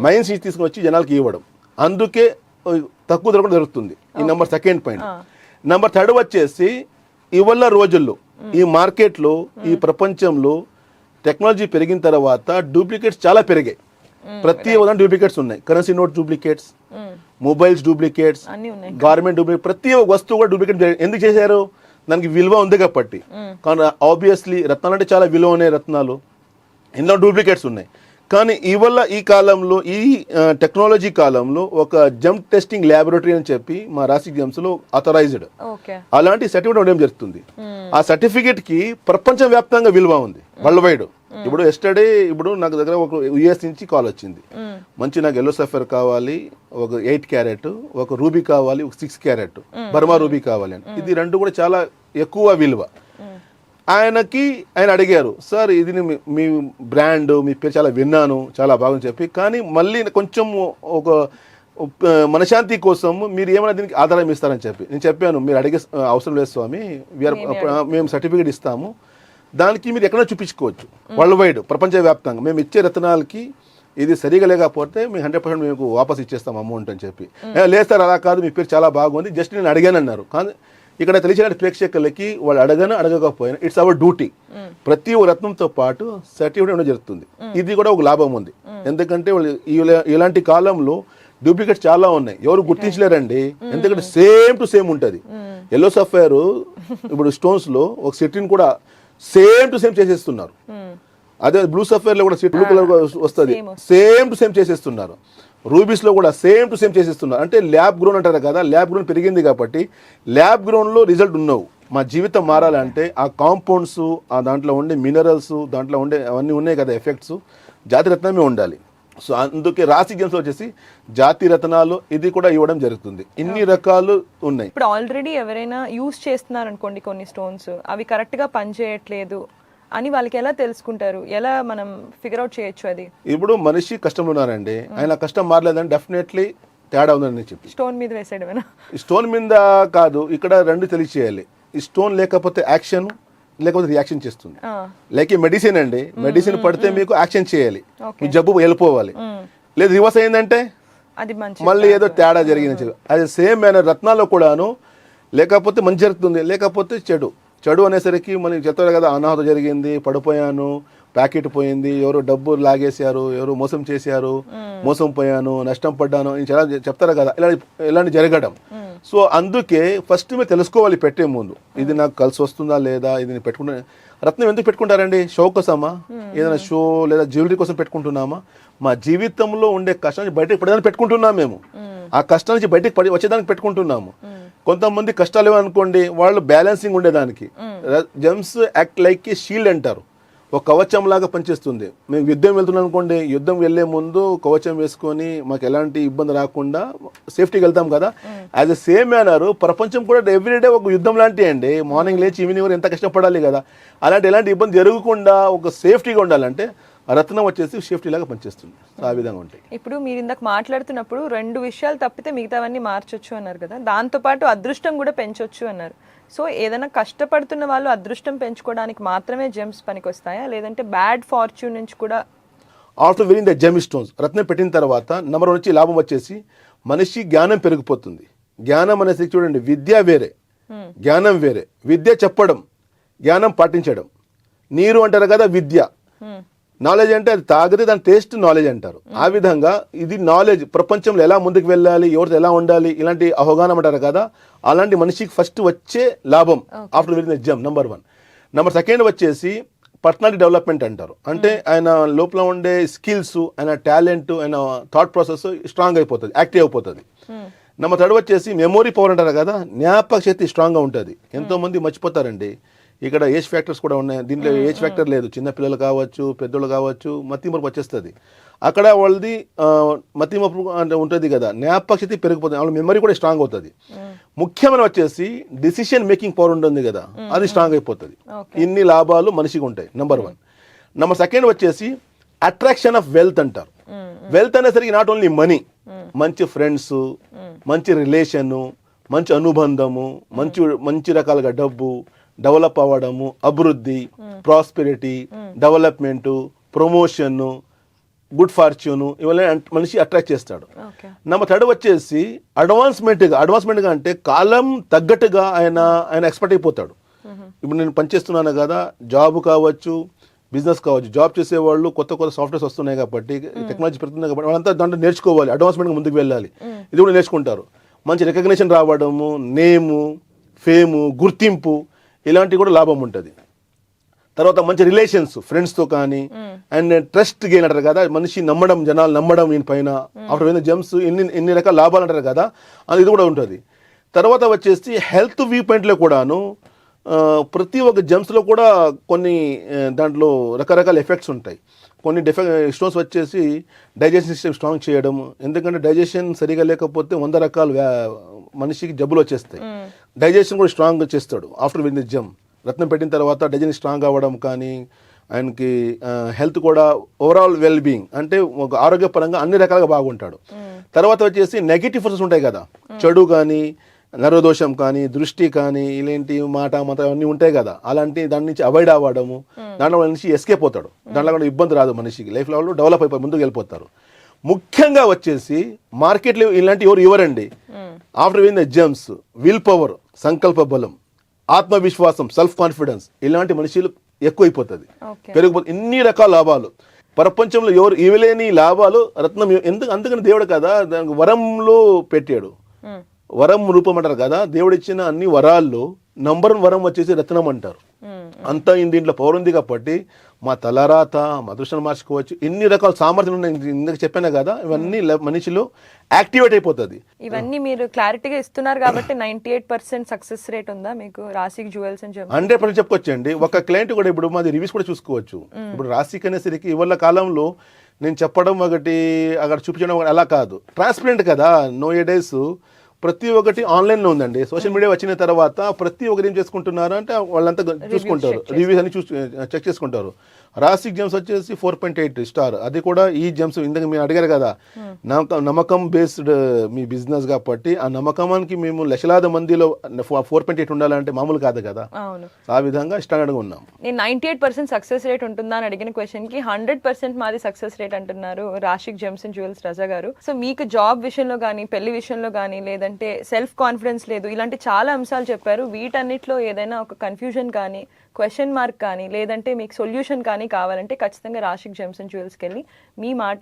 S3: మైన్స్ నుంచి తీసుకుని వచ్చి జనాలకి ఇవ్వడం. అందుకే తక్కువ ధర కూడా దొరుకుతుంది. ఈ నంబర్ 2 పాయింట్. నంబర్ 3 వచ్చేసి ఇవాళ రోజుల్లో ఈ మార్కెట్లో, ఈ ప్రపంచంలో టెక్నాలజీ పెరిగిన తర్వాత డూప్లికేట్స్ చాలా పెరిగాయి. ప్రతి ఒక్క డూప్లికేట్స్ ఉన్నాయి. Currency note duplicates, mobiles duplicates, garment duplicate, ప్రతి ఒక్క వస్తువు కూడా డూప్లికేట్. ఎందుకు చేశారు? దానికి విలువ ఉంది కాబట్టి. కానీ ఆబ్వియస్లీ రత్నాలు అంటే చాలా విలువ ఉన్నాయి రత్నాలు, ఇందులో డూప్లికేట్స్ ఉన్నాయి. కానీ ఇవాళ ఈ కాలంలో ఈ టెక్నాలజీ కాలంలో ఒక జంప్ టెస్టింగ్ ల్యాబొరేటరీ అని చెప్పి మా రాసిక్ జెమ్స్లో ఆథరైజ్డ్
S2: ఓకే
S3: అలాంటి సర్టిఫికేట్ ఉండడం జరుగుతుంది. ఆ సర్టిఫికేట్ కి ప్రపంచవ్యాప్తంగా విలువ ఉంది, వరల్డ్ వైడ్. ఇప్పుడు ఎస్టర్డే నాకు దగ్గర ఒక యుఎస్ నుంచి కాల్ వచ్చింది, మంచి నాకు ఎల్లో సఫర్ కావాలి, ఒక 8 క్యారెట్, ఒక రూబీ కావాలి, ఒక 6 క్యారెట్ బర్మా రూబీ కావాలి అని. ఇది రెండు కూడా చాలా ఎక్కువ విలువ. ఆయన అడిగారు, సార్ ఇది మీ బ్రాండ్, మీ పేరు చాలా విన్నాను, చాలా బాగుంది చెప్పి, కానీ మళ్ళీ కొంచెం ఒక మనశాంతి కోసం మీరు ఏమైనా దీనికి ఆధారం ఇస్తారని చెప్పి నేను చెప్పాను, మీరు అడిగే అవసరం లేదు స్వామి, మేము సర్టిఫికేట్ ఇస్తాము, దానికి మీరు ఎక్కడైనా చూపించుకోవచ్చు వరల్డ్ వైడ్ ప్రపంచవ్యాప్తంగా. మేము ఇచ్చే రత్నాలకి ఇది సరిగా లేకపోతే మేము 100% మీకు వాపస్ ఇచ్చేస్తాం అమౌంట్ అని చెప్పి. లేదు సార్ అలా కాదు, మీ పేరు చాలా బాగుంది, జస్ట్ నేను అడిగాను అన్నారు. కానీ ఇక్కడ తెలిసిన ప్రేక్షకులకి వాళ్ళు అడగకపోయినా ఇట్స్ అవర్ డ్యూటీ. ప్రతి ఒక్క రత్నంతో పాటు సర్టిఫికేట్ ఉండడం జరుగుతుంది. ఇది కూడా ఒక లాభం ఉంది, ఎందుకంటే వాళ్ళు ఇలాంటి కాలంలో డూప్లికేట్స్ చాలా ఉన్నాయి, ఎవరు గుర్తించలేరండి. ఎందుకంటే సేమ్ టు సేమ్ ఉంటుంది. ఎల్లో సఫైర్ ఇప్పుడు స్టోన్స్ లో ఒక సిట్రిన్ కూడా సేమ్ టు సేమ్ చేసేస్తున్నారు. అదే బ్లూ సఫైర్ లో కూడా బ్లూ కలర్ వస్తుంది, సేమ్ టు సేమ్ చేసేస్తున్నారు. రూబీస్ లో కూడా సేమ్ టు సేమ్ చేసేస్తున్నారు. అంటే ల్యాబ్ గ్రోన్ అంటారు కదా, ల్యాబ్ గ్రోన్ పెరిగింది కాబట్టి ల్యాబ్ గ్రోన్ లో రిజల్ట్ ఉన్నావు. మా జీవితం మారాలంటే ఆ కాంపౌండ్స్, ఆ దాంట్లో ఉండే మినరల్స్, దాంట్లో ఉండే అవన్నీ ఉన్నాయి కదా ఎఫెక్ట్స్, జాతి రత్నమే ఉండాలి. సో అందుకే రాసిక్ జెమ్స్ వచ్చేసి జాతి రత్నాలు ఇది కూడా ఇవ్వడం జరుగుతుంది. ఇన్ని రకాలు ఉన్నాయి.
S2: ఇప్పుడు ఆల్రెడీ ఎవరైనా యూజ్ చేస్తున్నారు అనుకోండి కొన్ని స్టోన్స్, అవి కరెక్ట్ గా పనిచేయట్లేదు అని వాళ్ళకి ఎలా తెలుసుకుంటారు, ఎలా మనం ఫిగర్ అవుట్ చేయొచ్చు? అది
S3: ఇప్పుడు మనిషి కష్టంలో ఉన్నారండి, ఆయన కష్టం మారలేదని డెఫినెట్లీ తేడా ఉందని చెప్పి
S2: స్టోన్ మీద వేసేయడమేనా?
S3: స్టోన్ మీద కాదు, ఇక్కడ రెండు తెలియచేయాలి. ఈ స్టోన్ లేకపోతే యాక్షన్, లేకపోతే రియాక్షన్ చేస్తుంది. లైక్ మెడిసిన్ అండి, మెడిసిన్ పడితే మీకు యాక్షన్ చేయాలి, మీ జబ్బు వెళ్ళిపోవాలి. లేదు రివర్స్ అయిందంటే
S2: అది
S3: మళ్ళీ ఏదో తేడా జరిగింది. అది సేమ్ మేనర్ రత్నాల్లో కూడాను, లేకపోతే మంచి జరుగుతుంది, లేకపోతే చెడు అనేసరికి మనకి చెప్తారు కదా, అనాహత జరిగింది, పడిపోయాను, ప్యాకెట్ పోయింది, ఎవరు డబ్బు లాగేశారు, ఎవరు మోసం చేశారు, మోసం పోయాను, నష్టం పడ్డాను, చాలా చెప్తారు కదా, ఇలాంటి జరగడం. సో అందుకే ఫస్ట్ మీరు తెలుసుకోవాలి పెట్టే ముందు, ఇది నాకు కలిసి వస్తుందా లేదా, ఇది పెట్టుకుంటా. రత్నం ఎందుకు పెట్టుకుంటారండి? షో కోసమా, ఏదైనా షో లేదా జ్యువెలరీ కోసం పెట్టుకుంటున్నామా? మా జీవితంలో ఉండే కష్టాన్ని బయటకు పడేదానికి పెట్టుకుంటున్నాం మేము, ఆ కష్టం నుంచి బయటకు వచ్చేదానికి పెట్టుకుంటున్నాము. కొంతమంది కష్టాలు ఏమనుకోండి, వాళ్ళు బ్యాలెన్సింగ్ ఉండేదానికి. జెమ్స్ యాక్ట్ లైక్ షీల్డ్ అంటారు, ఒక కవచం లాగా పనిచేస్తుంది. మేము యుద్ధం వెళ్తున్నాం అనుకోండి, యుద్ధం వెళ్లే ముందు కవచం వేసుకొని మాకు ఎలాంటి ఇబ్బంది రాకుండా సేఫ్టీకి వెళ్తాం కదా, యాజ్ ఎ సేమ్ మేనర్ ప్రపంచం కూడా ఎవ్రీడే ఒక యుద్ధం లాంటి అండి. మార్నింగ్ లేచి ఈవినింగ్ వరకు ఎంత కష్టపడాలి కదా, అలాంటి ఎలాంటి ఇబ్బంది జరగకుండా ఒక సేఫ్టీగా ఉండాలంటే రత్నం వచ్చేసి సేఫ్టీ లాగా పనిచేస్తుంది. ఆ విధంగా ఉంటాయి.
S2: ఇప్పుడు మీరు ఇందాక మాట్లాడుతున్నప్పుడు 2 విషయాలు తప్పితే మిగతావన్నీ మార్చొచ్చు అన్నారు కదా, దాంతోపాటు అదృష్టం కూడా పెంచొచ్చు అన్నారు. సో ఏదైనా కష్టపడుతున్న వాళ్ళు అదృష్టం పెంచుకోవడానికి మాత్రమే జెమ్స్ పనికి వస్తాయా, లేదంటే బ్యాడ్ ఫార్చ్యూన్ నుంచి కూడా?
S3: After wearing the gem stones, రత్నం పెట్టిన తర్వాత నెంబర్ 1 నుంచి లాభం వచ్చేసి మనిషి జ్ఞానం పెరిగిపోతుంది. జ్ఞానం అనేసి చూడండి, విద్య వేరే, జ్ఞానం వేరే. విద్య చెప్పడం, జ్ఞానం పాటించడం. నీరు అంటారు కదా విద్య, నాలెడ్జ్ అంటే అది తాగితే దాని టేస్ట్ నాలెడ్జ్ అంటారు. ఆ విధంగా ఇది నాలెడ్జ్, ప్రపంచంలో ఎలా ముందుకు వెళ్ళాలి, ఎవరితో ఎలా ఉండాలి, ఇలాంటి అవగాహన అంటారు కదా, అలాంటి మనిషికి ఫస్ట్ వచ్చే లాభం ఆఫ్టర్ వెరింగ్ జెమ్ నెంబర్ 1. నెంబర్ 2 వచ్చేసి పర్సనాలిటీ డెవలప్మెంట్ అంటారు. అంటే ఆయన లోపల ఉండే స్కిల్స్, ఆయన టాలెంట్, ఆయన థాట్ ప్రాసెస్ స్ట్రాంగ్ అయిపోతుంది, యాక్టివ్ అయిపోతుంది. నెంబర్ 3 వచ్చేసి మెమొరీ పవర్ అంటారు కదా, జ్ఞాపక శక్తి స్ట్రాంగ్గా ఉంటుంది. ఎంతో మంది మర్చిపోతారండి. ఇక్కడ ఏజ్ ఫ్యాక్టర్స్ కూడా ఉన్నాయి, దీంట్లో ఏజ్ ఫ్యాక్టర్ లేదు. చిన్న పిల్లలు కావచ్చు, పెద్దోళ్ళు కావచ్చు, మతిమరుపు వచ్చేస్తుంది. అక్కడ వాళ్ళది మతిమరుపు అంటే ఉంటుంది కదా, జ్ఞాపక శక్తి పెరిగిపోతుంది, వాళ్ళ మెమరీ కూడా స్ట్రాంగ్ అవుతుంది. ముఖ్యమైన వచ్చేసి డిసిషన్ మేకింగ్ పవర్ ఉంటుంది కదా, అది స్ట్రాంగ్ అయిపోతుంది. ఇన్ని లాభాలు మనిషికి ఉంటాయి. నెంబర్ 1. నెంబర్ 2 వచ్చేసి అట్రాక్షన్ ఆఫ్ వెల్త్ అంటారు. వెల్త్ అనేసరికి నాట్ ఓన్లీ మనీ, మంచి ఫ్రెండ్స్, మంచి రిలేషను, మంచి అనుబంధము, మంచి రకాలుగా డబ్బు, డెవలప్ అవ్వడము, అభివృద్ధి, prosperity, development, promotion, good fortune, ఇవన్నీ మనిషి అట్రాక్ట్ చేస్తాడు. నెంబర్ 3 వచ్చేసి అడ్వాన్స్మెంట్గా అంటే కాలం తగ్గట్టుగా ఆయన ఎక్స్పర్ట్ అయిపోతాడు. ఇప్పుడు నేను పనిచేస్తున్నాను కదా, జాబ్ కావచ్చు, బిజినెస్ కావచ్చు, జాబ్ చేసేవాళ్ళు కొత్త సాఫ్ట్వేర్స్ వస్తున్నాయి కాబట్టి, టెక్నాలజీ పెరుగుతుంది కాబట్టి వాళ్ళంతా దాంట్లో నేర్చుకోవాలి, అడ్వాన్స్మెంట్గా ముందుకు వెళ్ళాలి. ఇది కూడా నేర్చుకుంటారు. మంచి రికగ్నిషన్ రావడము, నేము, ఫేము, గుర్తింపు, ఇలాంటివి కూడా లాభం ఉంటుంది. తర్వాత మంచి రిలేషన్స్ ఫ్రెండ్స్తో కానీ అండ్ ట్రస్ట్ గెయిన్ అంటారు కదా, మనిషి నమ్మడం, జనాలు నమ్మడం ఈయన పైన. ఆఫ్టర్ విన్ ద జెమ్స్ ఎన్ని రకాల లాభాలు అంటారు కదా, అది ఇది కూడా ఉంటుంది. తర్వాత వచ్చేసి హెల్త్ వ్యూ పాయింట్లో కూడాను ప్రతి ఒక్క జెమ్స్లో కూడా కొన్ని దాంట్లో రకరకాల ఎఫెక్ట్స్ ఉంటాయి. కొన్ని స్టోన్స్ వచ్చేసి డైజెషన్ సిస్టమ్ స్ట్రాంగ్ చేయడం, ఎందుకంటే డైజెషన్ సరిగా లేకపోతే 100 రకాల మనిషికి జబ్బులు వచ్చేస్తాయి. డైజెషన్ కూడా స్ట్రాంగ్ చేస్తాడు ఆఫ్టర్ విన్ ద జెమ్. రత్నం పెట్టిన తర్వాత డైజెషన్ స్ట్రాంగ్ అవ్వడం కానీ, ఆయనకి హెల్త్ కూడా ఓవరాల్ వెల్ బీయింగ్ అంటే ఒక ఆరోగ్యపరంగా అన్ని రకాలుగా బాగుంటాడు. తర్వాత వచ్చేసి నెగిటివ్ ఫోర్సెస్ ఉంటాయి కదా, చెడు కానీ, నరదోషం కానీ, దృష్టి కానీ, ఇలాంటి మాట మతం అన్నీ ఉంటాయి కదా, అలాంటి దాని నుంచి అవాయిడ్ అవ్వడము, దాంట్లో నుంచి ఎస్కేప్ అవుతాడు. దాంట్లో కూడా ఇబ్బంది రాదు మనిషికి, లైఫ్ లెవెల్లో డెవలప్ అయిపోయి ముందుకు వెళ్ళిపోతారు. ముఖ్యంగా వచ్చేసి మార్కెట్లో ఇలాంటి ఇవ్వరండి. After win the gems will power, సంకల్ప బలం, ఆత్మవిశ్వాసం, సెల్ఫ్ కాన్ఫిడెన్స్, ఇలాంటి మనుషులు ఎక్కువైపోతుంది, పెరిగిపోతుంది. ఇన్ని రకాల లాభాలు ప్రపంచంలో ఎవరు ఇవ్వలేని లాభాలు రత్నం. అందుకని దేవుడు కదా దానికి వరంలో పెట్టాడు. వరం రూపం అంటారు కదా, దేవుడు ఇచ్చిన అన్ని వరాల్లో నంబర్ 1 వరం వచ్చేసి రత్నం అంటారు. అంతా దీంట్లో పవర్ ఉంది కాబట్టి మా తలరాత, మా అదృష్టం మార్చుకోవచ్చు, ఎన్ని రకాల సామర్థ్యం ఉన్నాయి. ఇందాక చెప్పాను కదా, ఇవన్నీ మనిషిలో యాక్టివేట్ అయిపోతుంది.
S2: ఇవన్నీ మీరు క్లారిటీగా ఇస్తున్నారు కాబట్టి 98% సక్సెస్ రేట్ ఉందా మీకు రాశిక్ జ్యువెల్స్ అని చెప్పి?
S3: 100% చెప్పుకోవచ్చండి. ఒక క్లయింట్ కూడా ఇప్పుడు మాది రివ్యూస్ కూడా చూసుకోవచ్చు. ఇప్పుడు రాశిక్ అనేసరికి ఇవాళ కాలంలో నేను చెప్పడం ఒకటి, అక్కడ చూపించడం ఒకటి, అలా కాదు. ట్రాన్స్పరెంట్ కదా, నో ఏ డేస్ ప్రతి ఒక్కటి ఆన్లైన్లో ఉందండి. సోషల్ మీడియా వచ్చిన తర్వాత ప్రతి ఒక్కరు ఏం చేసుకుంటున్నారు అంటే వాళ్ళంతా చూసుకుంటారు, రివ్యూస్ అన్ని చెక్ చేసుకుంటారు. రాశిక్ జెమ్స్ వచ్చేసి 4.8 స్టార్. అది కూడా ఈ జెమ్స్ ఇందాక మీరు అడిగారు కదా, నమ్మకం బేస్డ్ మీ బిజినెస్ కాబట్టి ఆ నమ్మకానికి మేము లక్షలాది మందిలో 4.8 ఉండాలంటే మామూలు కాదు కదా. ఆ విధంగా స్టాండర్డ్గా ఉన్నాం.
S2: నేను 98% సక్సెస్ రేట్ ఉంటుందా అని అడిగిన క్వశ్చన్ కి 100% మాది సక్సెస్ రేట్ అంటున్నారు రాశిక్ జెమ్స్ అండ్ జ్యువెల్స్ రజా గారు. సో మీకు జాబ్ విషయంలో కానీ, పెళ్లి విషయంలో కానీ, లేదంటే సెల్ఫ్ కాన్ఫిడెన్స్ లేదు, ఇలాంటి చాలా అంశాలు చెప్పారు. వీటన్నిటిలో ఏదైనా ఒక కన్ఫ్యూజన్ కానీ, క్వశ్చన్ మార్క్ కానీ, లేదంటే మీకు సొల్యూషన్ కానీ కావాలంటే ఖచ్చితంగా రాశిక్ జెమ్స్ అండ్ జ్యువెల్స్కి వెళ్ళి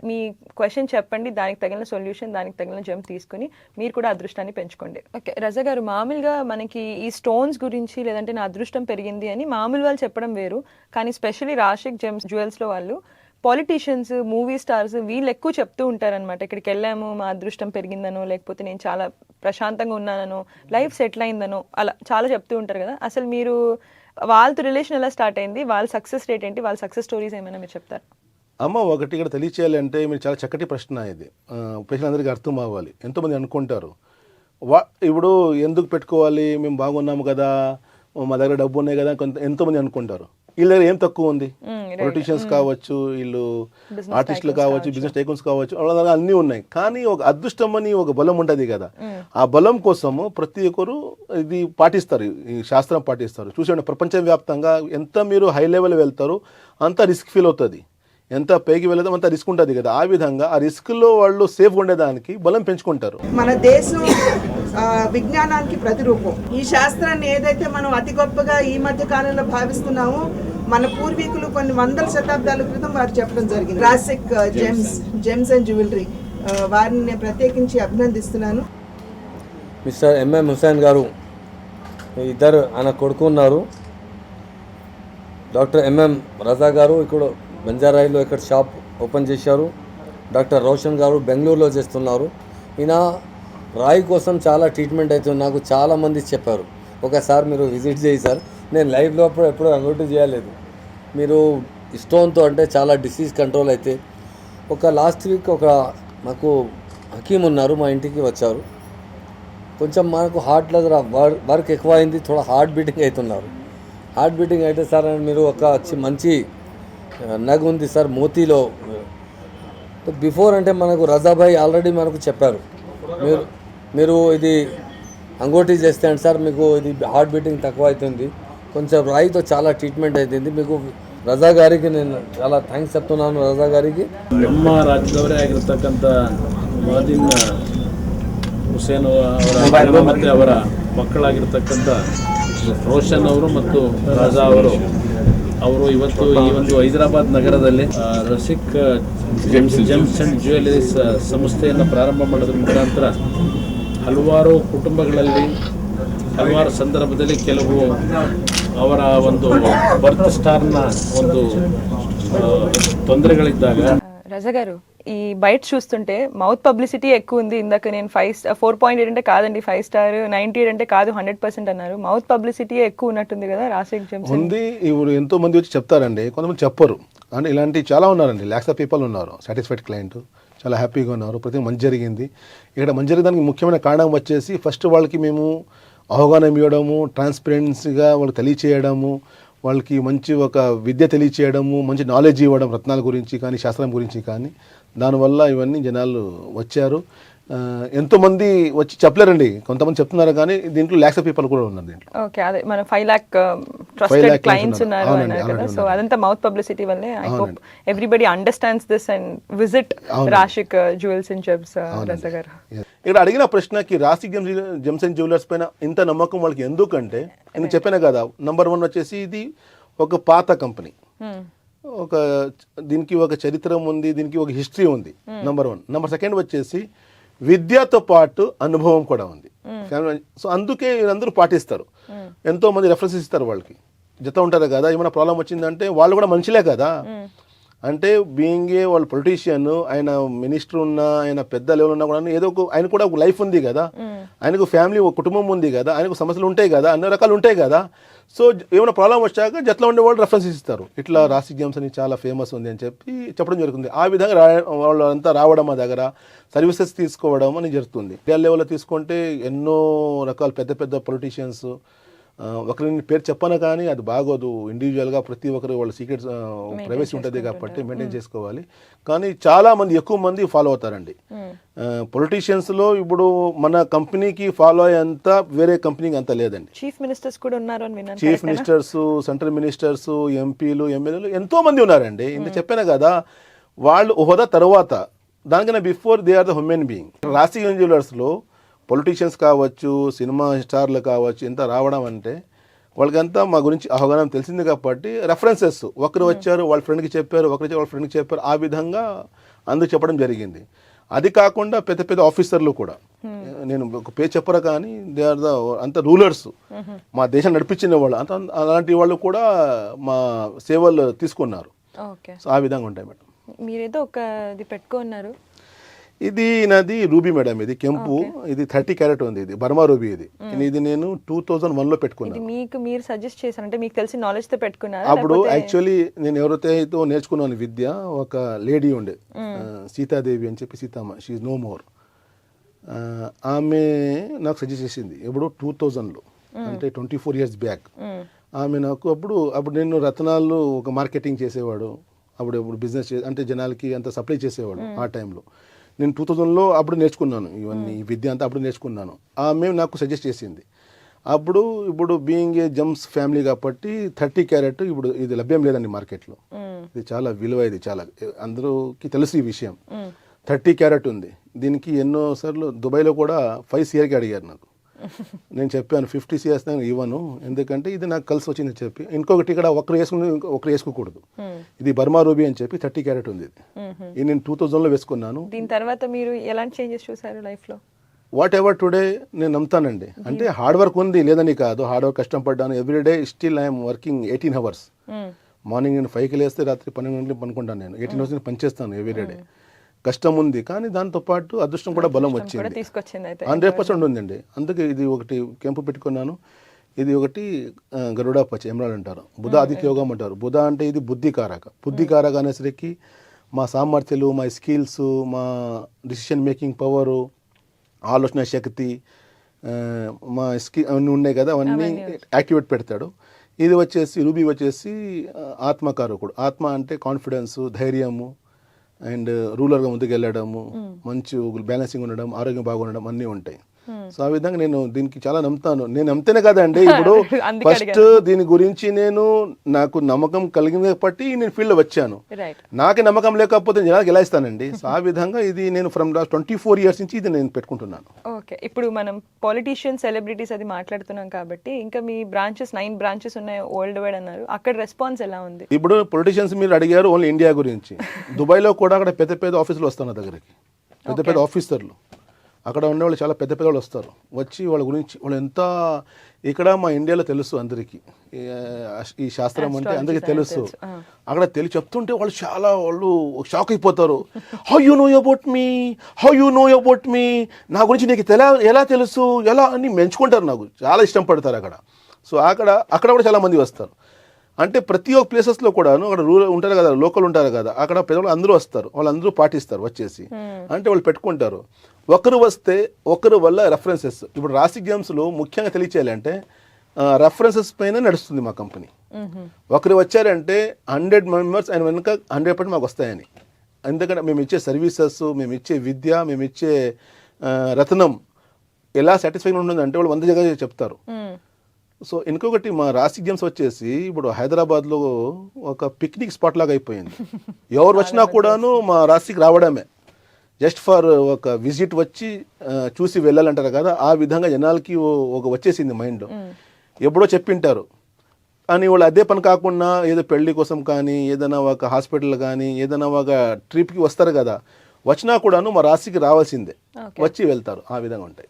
S2: మీ క్వశ్చన్ చెప్పండి, దానికి తగిన సొల్యూషన్, దానికి తగిన జెమ్ తీసుకుని మీరు కూడా అదృష్టాన్ని పెంచుకోండి. ఓకే రజా గారు, మామూలుగా మనకి ఈ స్టోన్స్ గురించి లేదంటే నా అదృష్టం పెరిగింది అని మామూలు వాళ్ళు చెప్పడం వేరు, కానీ స్పెషల్లీ రాశిక్ జెమ్స్ జ్యువెల్స్లో వాళ్ళు పాలిటీషియన్స్, మూవీ స్టార్స్ వీళ్ళు ఎక్కువ చెప్తూ ఉంటారనమాట. ఇక్కడికి వెళ్ళాము మా అదృష్టం పెరిగిందనో, లేకపోతే నేను చాలా ప్రశాంతంగా ఉన్నానో, లైఫ్ సెటిల్ అయిందనో, అలా చాలా చెప్తూ ఉంటారు కదా. అసలు మీరు వాళ్ళతో రిలేషన్ ఎలా స్టార్ట్ అయింది, వాళ్ళ సక్సెస్ రేట్ ఏంటి, వాళ్ళ సక్సెస్ స్టోరీస్ ఏమైనా మీరు చెప్తారు?
S3: అమ్మ ఒకటి ఇక్కడ తెలియచేయాలంటే మీరు చాలా చక్కటి ప్రశ్న ఇది. ప్రజలందరికీ అర్థం అవ్వాలి. ఎంతోమంది అనుకుంటారు ఇప్పుడు ఎందుకు పెట్టుకోవాలి, మేము బాగున్నాము కదా, మా దగ్గర డబ్బు ఉన్నాయి కదా, ఎంతోమంది అనుకుంటారు. వీళ్ళ దగ్గర ఏం తక్కువ ఉంది, పొలిటీషియన్స్ కావచ్చు, వీళ్ళు ఆర్టిస్టులు కావచ్చు, బిజినెస్ టైకూన్స్ కావచ్చు, వాళ్ళ దగ్గర అన్నీ ఉన్నాయి. కానీ ఒక అదృష్టం అని ఒక బలం ఉంటుంది కదా, ఆ బలం కోసము ప్రతి ఒక్కరు ఇది పాటిస్తారు, ఈ శాస్త్రం పాటిస్తారు. చూసండి ప్రపంచవ్యాప్తంగా ఎంత మీరు హై లెవెల్ వెళ్తారో అంత రిస్క్ ఫీల్ అవుతుంది, ఎంత పైకి వెళ్తాం అంత రిస్క్ ఉంటుంది కదా. ఆ విధంగా ఆ రిస్క్లో వాళ్ళు సేఫ్గా ఉండేదానికి బలం పెంచుకుంటారు.
S4: మన దేశం విజ్ఞానానికి ప్రతిరూపం. ఈ శాస్త్రాన్ని ఏదైతే మనం అతి గొప్పగా ఈ మధ్య కాలంలో భావిస్తున్నామో, మన పూర్వీకులు కొన్ని వందల శతాబ్దాల క్రితం వారు చెప్పడం జరిగింది. రాశిక్ జెమ్స్ అండ్ జ్యువెలరీ వారిని నేను ప్రత్యేకించి అభినందిస్తున్నాను.
S5: మిస్టర్ ఎంఎం హుసేన్ గారు, ఇద్దరు ఆయన కొడుకు ఉన్నారు. డాక్టర్ ఎంఎం రజా గారు ఇక్కడ బంజారాయిలో ఇక్కడ షాప్ ఓపెన్ చేశారు. డాక్టర్ రోషన్ గారు బెంగళూరులో చేస్తున్నారు. ఈయన రాయి కోసం చాలా ట్రీట్మెంట్ అవుతుంది, నాకు చాలామంది చెప్పారు. ఒకసారి మీరు విజిట్ చేయి సార్, నేను లైవ్లో ఎప్పుడు అంగోటి చేయలేదు. మీరు స్టోన్తో అంటే చాలా డిసీజ్ కంట్రోల్ అయితే. ఒక లాస్ట్ వీక్ మాకు హకీమ్ ఉన్నారు, మా ఇంటికి వచ్చారు. కొంచెం మనకు హార్ట్లో వర్క్ ఎక్కువ అయింది, థోడా హార్ట్ బీటింగ్ అవుతున్నారు. హార్ట్ బీటింగ్ అయితే సార్ మీరు ఒక మంచి నగ్ ఉంది సార్ మోతీలో. బిఫోర్ అంటే మనకు రజాభాయ్ ఆల్రెడీ మనకు చెప్పారు, మీరు ఇది అంగోటి చేస్తే అండి సార్ మీకు ఇది హార్ట్ బీటింగ్ తక్కువ అవుతుంది, కొంచెం రాయితో చాలా ಟ್ರೀಟ್ಮೆಂಟ್ అవుతుంది. మీకు ರಜಾ గారికి నేను చాలా థ్యాంక్స్ చెప్తున్నాను. ರಜಾ గారికి
S6: ನಮ್ಮ ರಾಜ್ಯದವರೇ ಆಗಿರ್ತಕ್ಕಂಥ ಮಹದೀನ್ ಹುಸೇನ್ ಅವರ ಮತ್ತು ಅವರ ಮಕ್ಕಳಾಗಿರ್ತಕ್ಕಂಥ ರೋಷನ್ ಅವರು ಮತ್ತು ರಜಾ ಅವರು ಇವತ್ತು ಈ ಒಂದು ಹೈದರಾಬಾದ್ ನಗರದಲ್ಲಿ ರಸಿಕ್ ಜೆಮ್ಸ್ ಅಂಡ್ ಜ್ಯುವೆಲರೀಸ್ ಸಂಸ್ಥೆಯನ್ನು ಪ್ರಾರಂಭ ಮಾಡೋದ್ರ ಮುಖಾಂತರ ಹಲವಾರು ಕುಟುಂಬಗಳಲ್ಲಿ ಹಲವಾರು ಸಂದರ್ಭದಲ್ಲಿ ಕೆಲವು ಅವರ ಒಂದು ಬರ್ತ್ ಸ್ಟಾರ್ನ ಒಂದು ತೊಂದರೆಗಳಿದ್ದಾಗ
S2: రజా గారు ఈ బయట చూస్తుంటే మౌత్ పబ్లిసిటీ ఎక్కువ ఉంది. ఇందాక నేను 4.8 అంటే కాదండి 5 స్టార్, 98 అంటే కాదు 100% అన్నారు. మౌత్ పబ్లిసిటీ ఎక్కువ ఉన్నట్టుంది కదా రాసిక్ జెమ్సన్
S3: ఉంది. ఇప్పుడు ఎంతో మంది వచ్చి చెప్తారండి, కొంతమంది చెప్పరు. అంటే ఇలాంటి చాలా ఉన్నారండి, లాక్స్ ఆఫ్ పీపుల్ ఉన్నారు. సాటిస్ఫైడ్ క్లయింట్ చాలా హ్యాపీగా ఉన్నారు, ప్రతి మంచి జరిగింది. ఇక్కడ మంచి జరిగడానికి ముఖ్యమైన కారణం వచ్చేసి ఫస్ట్ వాళ్ళకి మేము అవగాహన ఇవ్వడము, ట్రాన్స్పరెన్సీగా వాళ్ళకి తెలియచేయడము, వాళ్ళకి మంచి ఒక విద్య తెలియచేయడము, మంచి నాలెడ్జ్ ఇవ్వడం రత్నాల గురించి కానీ శాస్త్రం గురించి కానీ. దానివల్ల ఇవన్నీ జనాలు వచ్చారు. ఎంతోమంది వచ్చి చెప్పలేరండి, కొంతమంది చెప్తున్నారు కానీ దీంట్లో లాక్స్ ఆఫ్ పీపుల్ కూడా ఉన్నారు దీంట్లో.
S2: ఓకే, అదే మన 5 lakh ట్రస్టెడ్ క్లయింట్స్ ఉన్నారు
S3: అవునండి,
S2: అన్నారు కదా.
S3: అవునండి,
S2: సో అదంతా మౌత్ పబ్లిసిటీ వల్లే. I hope everybody understands this and visit Rasik Jewels and Gems. Raza garu
S3: ఇక్కడ అడిగిన ప్రశ్నకి రాసిక్ జెమ్స్ అండ్ జ్యువెలర్స్ పైన ఇంత నమ్మకం వాళ్ళకి ఎందుకంటే నేను చెప్పాను కదా, నంబర్ 1 వచ్చేసి ఇది ఒక పాత కంపెనీ, ఒక దీనికి ఒక చరిత్ర ఉంది, దీనికి ఒక హిస్టరీ ఉంది. నంబర్ 1. నంబర్ 2 వచ్చేసి విద్యతో పాటు అనుభవం కూడా ఉంది. సో అందుకే వీళ్ళందరూ పాటిస్తారు. ఎంతో మంది రెఫరెన్సెస్ ఇస్తారు వాళ్ళకి, జత ఉంటారు కదా. ఏమైనా ప్రాబ్లం వచ్చిందంటే వాళ్ళు కూడా మనుషులే కదా. అంటే బీయింగ్ ఏ వాళ్ళు పొలిటీషియన్, ఆయన మినిస్టర్ ఉన్నా, ఆయన పెద్ద లెవెల్ ఉన్నా కూడా ఏదో ఒక ఆయన కూడా ఒక లైఫ్ ఉంది కదా, ఆయనకు ఫ్యామిలీ, ఒక కుటుంబం ఉంది కదా, ఆయనకు సమస్యలు ఉంటాయి కదా, అన్ని రకాలు ఉంటాయి కదా. సో ఏమైనా ప్రాబ్లం వచ్చాక జట్లో ఉండే వాళ్ళు రెఫరెన్స్ ఇస్తారు. ఇట్లా రాసిక్ జెమ్స్ అని చాలా ఫేమస్ ఉంది అని చెప్పి చెప్పడం జరుగుతుంది. ఆ విధంగా వాళ్ళు అంతా రావడం, మా దగ్గర సర్వీసెస్ తీసుకోవడం అని జరుగుతుంది. ఇండియా లెవెల్లో తీసుకుంటే ఎన్నో రకాల పెద్ద పెద్ద పొలిటీషియన్స్, ఒకరిని పేరు చెప్పను కానీ అది బాగోదు. ఇండివిజువల్గా ప్రతి ఒక్కరు వాళ్ళ సీక్రెట్స్ ప్రైవసీ ఉంటుంది కాబట్టి మెయింటైన్ చేసుకోవాలి. కానీ చాలా మంది, ఎక్కువ మంది ఫాలో అవుతారండి. పొలిటీషియన్స్లో ఇప్పుడు మన కంపెనీకి ఫాలో అయ్యేంత వేరే కంపెనీకి అంత లేదండి.
S2: చీఫ్ మినిస్టర్స్ కూడా ఉన్నారు అని విన్నాను.
S3: చీఫ్ మినిస్టర్స్, సెంట్రల్ మినిస్టర్స్, ఎంపీలు, ఎమ్మెల్యేలు ఎంతో మంది ఉన్నారండి. ఇంత చెప్పాను కదా, వాళ్ళు హోదా తర్వాత, దానికన్నా before they are the human being. Rasik జ్యువెలర్స్లో పొలిటీషియన్స్ కావచ్చు, సినిమా స్టార్లు కావచ్చు, ఎంత రావడం అంటే వాళ్ళకంతా మా గురించి అవగాహన తెలిసింది కాబట్టి రెఫరెన్సెస్, ఒకరు వచ్చారు వాళ్ళ ఫ్రెండ్కి చెప్పారు, ఒకరు వచ్చి వాళ్ళ ఫ్రెండ్కి చెప్పారు, ఆ విధంగా అందుకు చెప్పడం జరిగింది. అది కాకుండా పెద్ద పెద్ద ఆఫీసర్లు కూడా, నేను ఒక పేరు చెప్పరు కానీ దే ఆర్ ద అంత రూలర్స్, మా దేశం నడిపించిన వాళ్ళు అంత, అలాంటి వాళ్ళు కూడా మా సేవలు తీసుకున్నారు. సో ఆ విధంగా ఉంటాయి మేడం.
S2: మీరేదో ఒక ఇది పెట్టుకున్నారు.
S3: ఇది నాది రూబీ మేడం, ఇది కెంపు, ఇది 30 క్యారెట్ ఉంది, ఇది బర్మా రూబీ. ఇది నేను 2001లో పెట్టుకున్నాను.
S2: మీకు మీరు సజెస్ట్ చేశారంటే మీకు తెలిసి నాలెడ్జ్ తో పెట్టుకున్నారా?
S3: అప్పుడు యాక్చువల్లీ నేను ఎవరైతే నేర్చుకున్నాను విద్య, ఒక లేడీ ఉండే, సీతాదేవి అని చెప్పి, Seethamma, she is no more. ఆమె నాకు సజెస్ట్ చేసింది ఎప్పుడు 2000లో, అంటే 24 years బ్యాక్. ఆమె నాకు అప్పుడు నేను రత్నాలు ఒక మార్కెటింగ్ చేసేవాడు, అప్పుడు బిజినెస్ అంటే జనాలకి అంత సప్లై చేసేవాడు ఆ టైంలో. నేను 2000లో అప్పుడు నేర్చుకున్నాను ఇవన్నీ, ఈ విద్య అంతా అప్పుడు నేర్చుకున్నాను. ఆమె నాకు సజెస్ట్ చేసింది. ఇప్పుడు బీయింగ్ ఏ జెమ్స్ ఫ్యామిలీ కాబట్టి 30 క్యారెట్ ఇప్పుడు ఇది లభ్యం లేదండి మార్కెట్లో. ఇది చాలా విలువ, ఇది చాలా అందరికి తెలుసు ఈ విషయం. 30 క్యారెట్ ఉంది. దీనికి ఎన్నో సార్లు దుబాయ్లో కూడా 5 CRకి అడిగారు నాకు. నేను చెప్పాను 50 CRs ఇవ్వను, ఎందుకంటే ఇది నాకు కలిసి వచ్చింది చెప్పి. ఇంకొకటి ఇక్కడ ఒకరు వేసుకోకూడదు. ఇది బర్మా రూబీ అని చెప్పి 30 క్యారెట్ ఉంది. ఇది నేను 2000లో వేసుకున్నాను.
S2: దీని తర్వాత మీరు ఎలాంటి చేంజెస్ చూసారు లైఫ్ లో?
S3: వాట్ ఎవర్ టుడే నేను నమ్ముతానండి. అంటే హార్డ్ వర్క్ ఉంది, లేదని కాదు, హార్డ్ వర్క్ కష్టపడ్డాను. Everyday still I'm working 18 hours. Morning నేను 5కి లేస్తే రాత్రి 12 గంటలకు పనుకుంటాను. నేను 18 hours నేను పనిచేస్తాను ఎవ్రీడే. కష్టం ఉంది కానీ దాంతోపాటు అదృష్టం కూడా బలం వచ్చింది, 100% ఉందండి. అందుకే ఇది ఒకటి కెంపు పెట్టుకున్నాను. ఇది ఒకటి గరుడా పచ్చ ఎమరాల్డ్ అంటారు, బుధ ఆదిత్య యోగం అంటారు. బుధ అంటే ఇది బుద్ధికారక అనేసరికి మా సామర్థ్యాలు, మా స్కిల్స్, మా డిసిషన్ మేకింగ్ పవరు, ఆలోచన శక్తి, మా స్కిల్ అవన్నీ ఉన్నాయి కదా, అవన్నీ యాక్టివేట్ పెడతాడు. ఇది వచ్చేసి రూబీ వచ్చేసి ఆత్మకారకుడు. ఆత్మ అంటే కాన్ఫిడెన్స్, ధైర్యము, అండ్ రూలర్గా ముందుకు వెళ్ళడము, మంచి బ్యాలెన్సింగ్ ఉండడం, ఆరోగ్యం బాగుండడం అన్నీ ఉంటాయి. సో ఆ విధంగా నేను దీనికి చాలా నమ్ముతాను. నేను నమ్మితేనే కదండి ఇప్పుడు ఫస్ట్ దీని గురించి నాకు నమ్మకం కలిగింది బట్టి నేను ఫీల్డ్లో వచ్చాను. నాకే నమ్మకం లేకపోతే జనాలకు ఎలా ఇస్తానండి? సో ఆ విధంగా ఇది నేను ఫ్రమ్ 24 years నుంచి ఇది నేను పెట్టుకుంటున్నాను.
S2: ఓకే, ఇప్పుడు మనం పొలిటీషియన్, సెలబ్రిటీస్ అది మాట్లాడుతున్నాం కాబట్టి, ఇంకా మీ 9 బ్రాంచెస్ ఉన్నాయి వరల్డ్ వైడ్ అన్నారు, అక్కడ రెస్పాన్స్ ఎలా ఉంది?
S3: ఇప్పుడు పొలిటీషియన్స్ మీరు అడిగారు ఓన్లీ ఇండియా గురించి. దుబాయ్లో కూడా అక్కడ పెద్ద పెద్ద ఆఫీసులు వస్తాను దగ్గరికి, పెద్ద ఆఫీసర్లు అక్కడ ఉండేవాళ్ళు చాలా పెద్ద పెద్దవాళ్ళు వస్తారు, వచ్చి వాళ్ళ గురించి వాళ్ళు ఎంత ఇక్కడ మా ఇండియాలో తెలుసు అందరికీ ఈ శాస్త్రం అంటే అందరికీ తెలుసు. అక్కడ చెప్తుంటే వాళ్ళు షాక్ అయిపోతారు. How you know about me, నా గురించి నీకు ఎలా తెలుసు ఎలా అని మెంచుకుంటారు, నాకు చాలా ఇష్టం పడతారు అక్కడ. సో అక్కడ కూడా చాలా మంది వస్తారు. అంటే ప్రతి ఒక్క ప్లేసెస్లో కూడాను అక్కడ రూరల్ ఉంటారు కదా, లోకల్ ఉంటారు కదా, అక్కడ పెద్దవాళ్ళు అందరూ వస్తారు, వాళ్ళందరూ పాటిస్తారు వచ్చేసి. అంటే వాళ్ళు పెట్టుకుంటారు. ఒకరు వస్తే ఒకరు వల్ల రెఫరెన్సెస్. ఇప్పుడు రాసిక్ గేమ్స్లో ముఖ్యంగా తెలియచేయాలి అంటే రెఫరెన్సెస్ పైన నడుస్తుంది మా కంపెనీ. ఒకరు వచ్చారంటే 100 మెంబర్స్ ఆయన వెనుక 100% మాకు వస్తాయని. ఎందుకంటే మేము ఇచ్చే సర్వీసెస్, మేము ఇచ్చే విద్య, మేము ఇచ్చే రత్నం ఎలా సాటిస్ఫైగా ఉంటుందంటే వాళ్ళు 100 జగ చెప్తారు. సో ఇంకొకటి మా రాసిక్ గేమ్స్ వచ్చేసి ఇప్పుడు హైదరాబాద్లో ఒక పిక్నిక్ స్పాట్ లాగా అయిపోయింది. ఎవరు వచ్చినా కూడాను మా రాసిక్ రావడమే, జస్ట్ ఫర్ ఒక విజిట్ వచ్చి చూసి వెళ్ళాలంటారు కదా, ఆ విధంగా జనాలకి ఒక వచ్చేసింది మైండ్. ఎప్పుడో చెప్పింటారు అని వాళ్ళు అదే పని కాకుండా ఏదో పెళ్లి కోసం కానీ, ఏదైనా ఒక హాస్పిటల్ కానీ, ఏదైనా ఒక ట్రిప్కి వస్తారు కదా, వచ్చినా కూడాను మా రాశికి రావాల్సిందే, వచ్చి వెళ్తారు. ఆ విధంగా ఉంటాయి.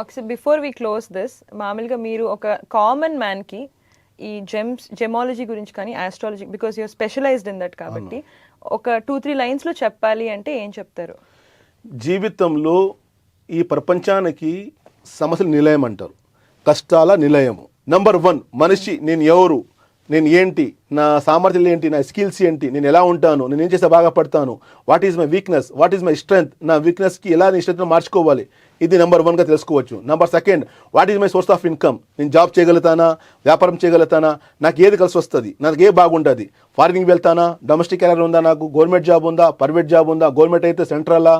S2: ఒకసారి బిఫోర్ వి క్లోజ్ దిస్, మామూలుగా మీరు ఒక కామన్ మ్యాన్కి ఈ జెమాలజీ గురించి కానీ astrology, because you're specialised in that కాబట్టి ఒక 2-3 లైన్స్లో చెప్పాలి అంటే ఏం చెప్తారు?
S3: జీవితంలో ఈ ప్రపంచానికి సమస్యల నిలయం అంటారు, కష్టాల నిలయము. నంబర్ 1 మనిషి, నేను ఎవరు, నేను ఏంటి, నా సామర్థ్యాలు ఏంటి, నా స్కిల్స్ ఏంటి, నేను ఎలా ఉంటాను, నేను ఏం చేస్తే బాగా పడతాను, what is my weakness, what is my strength, నా వీక్నెస్కి ఎలా నేను స్ట్రెంగ్త్ మార్చుకోవాలి, ఇది నెంబర్ 1గా తెలుసుకోవచ్చు. Number 2 what is my source of income, నేను జాబ్ చేయగలుగుతానా, వ్యాపారం చేయగలుగుతానా, నాకు ఏది కలిసి వస్తుంది, నాకు ఏ బాగుంటుంది, ఫారినింగ్ వెళ్తానా, డొమెస్టిక్ క్యారియర్ ఉందా, నాకు గవర్నమెంట్ జాబ్ ఉందా, ప్రైవేట్ జాబ్ ఉందా, గవర్నమెంట్ అయితే సెంట్రలా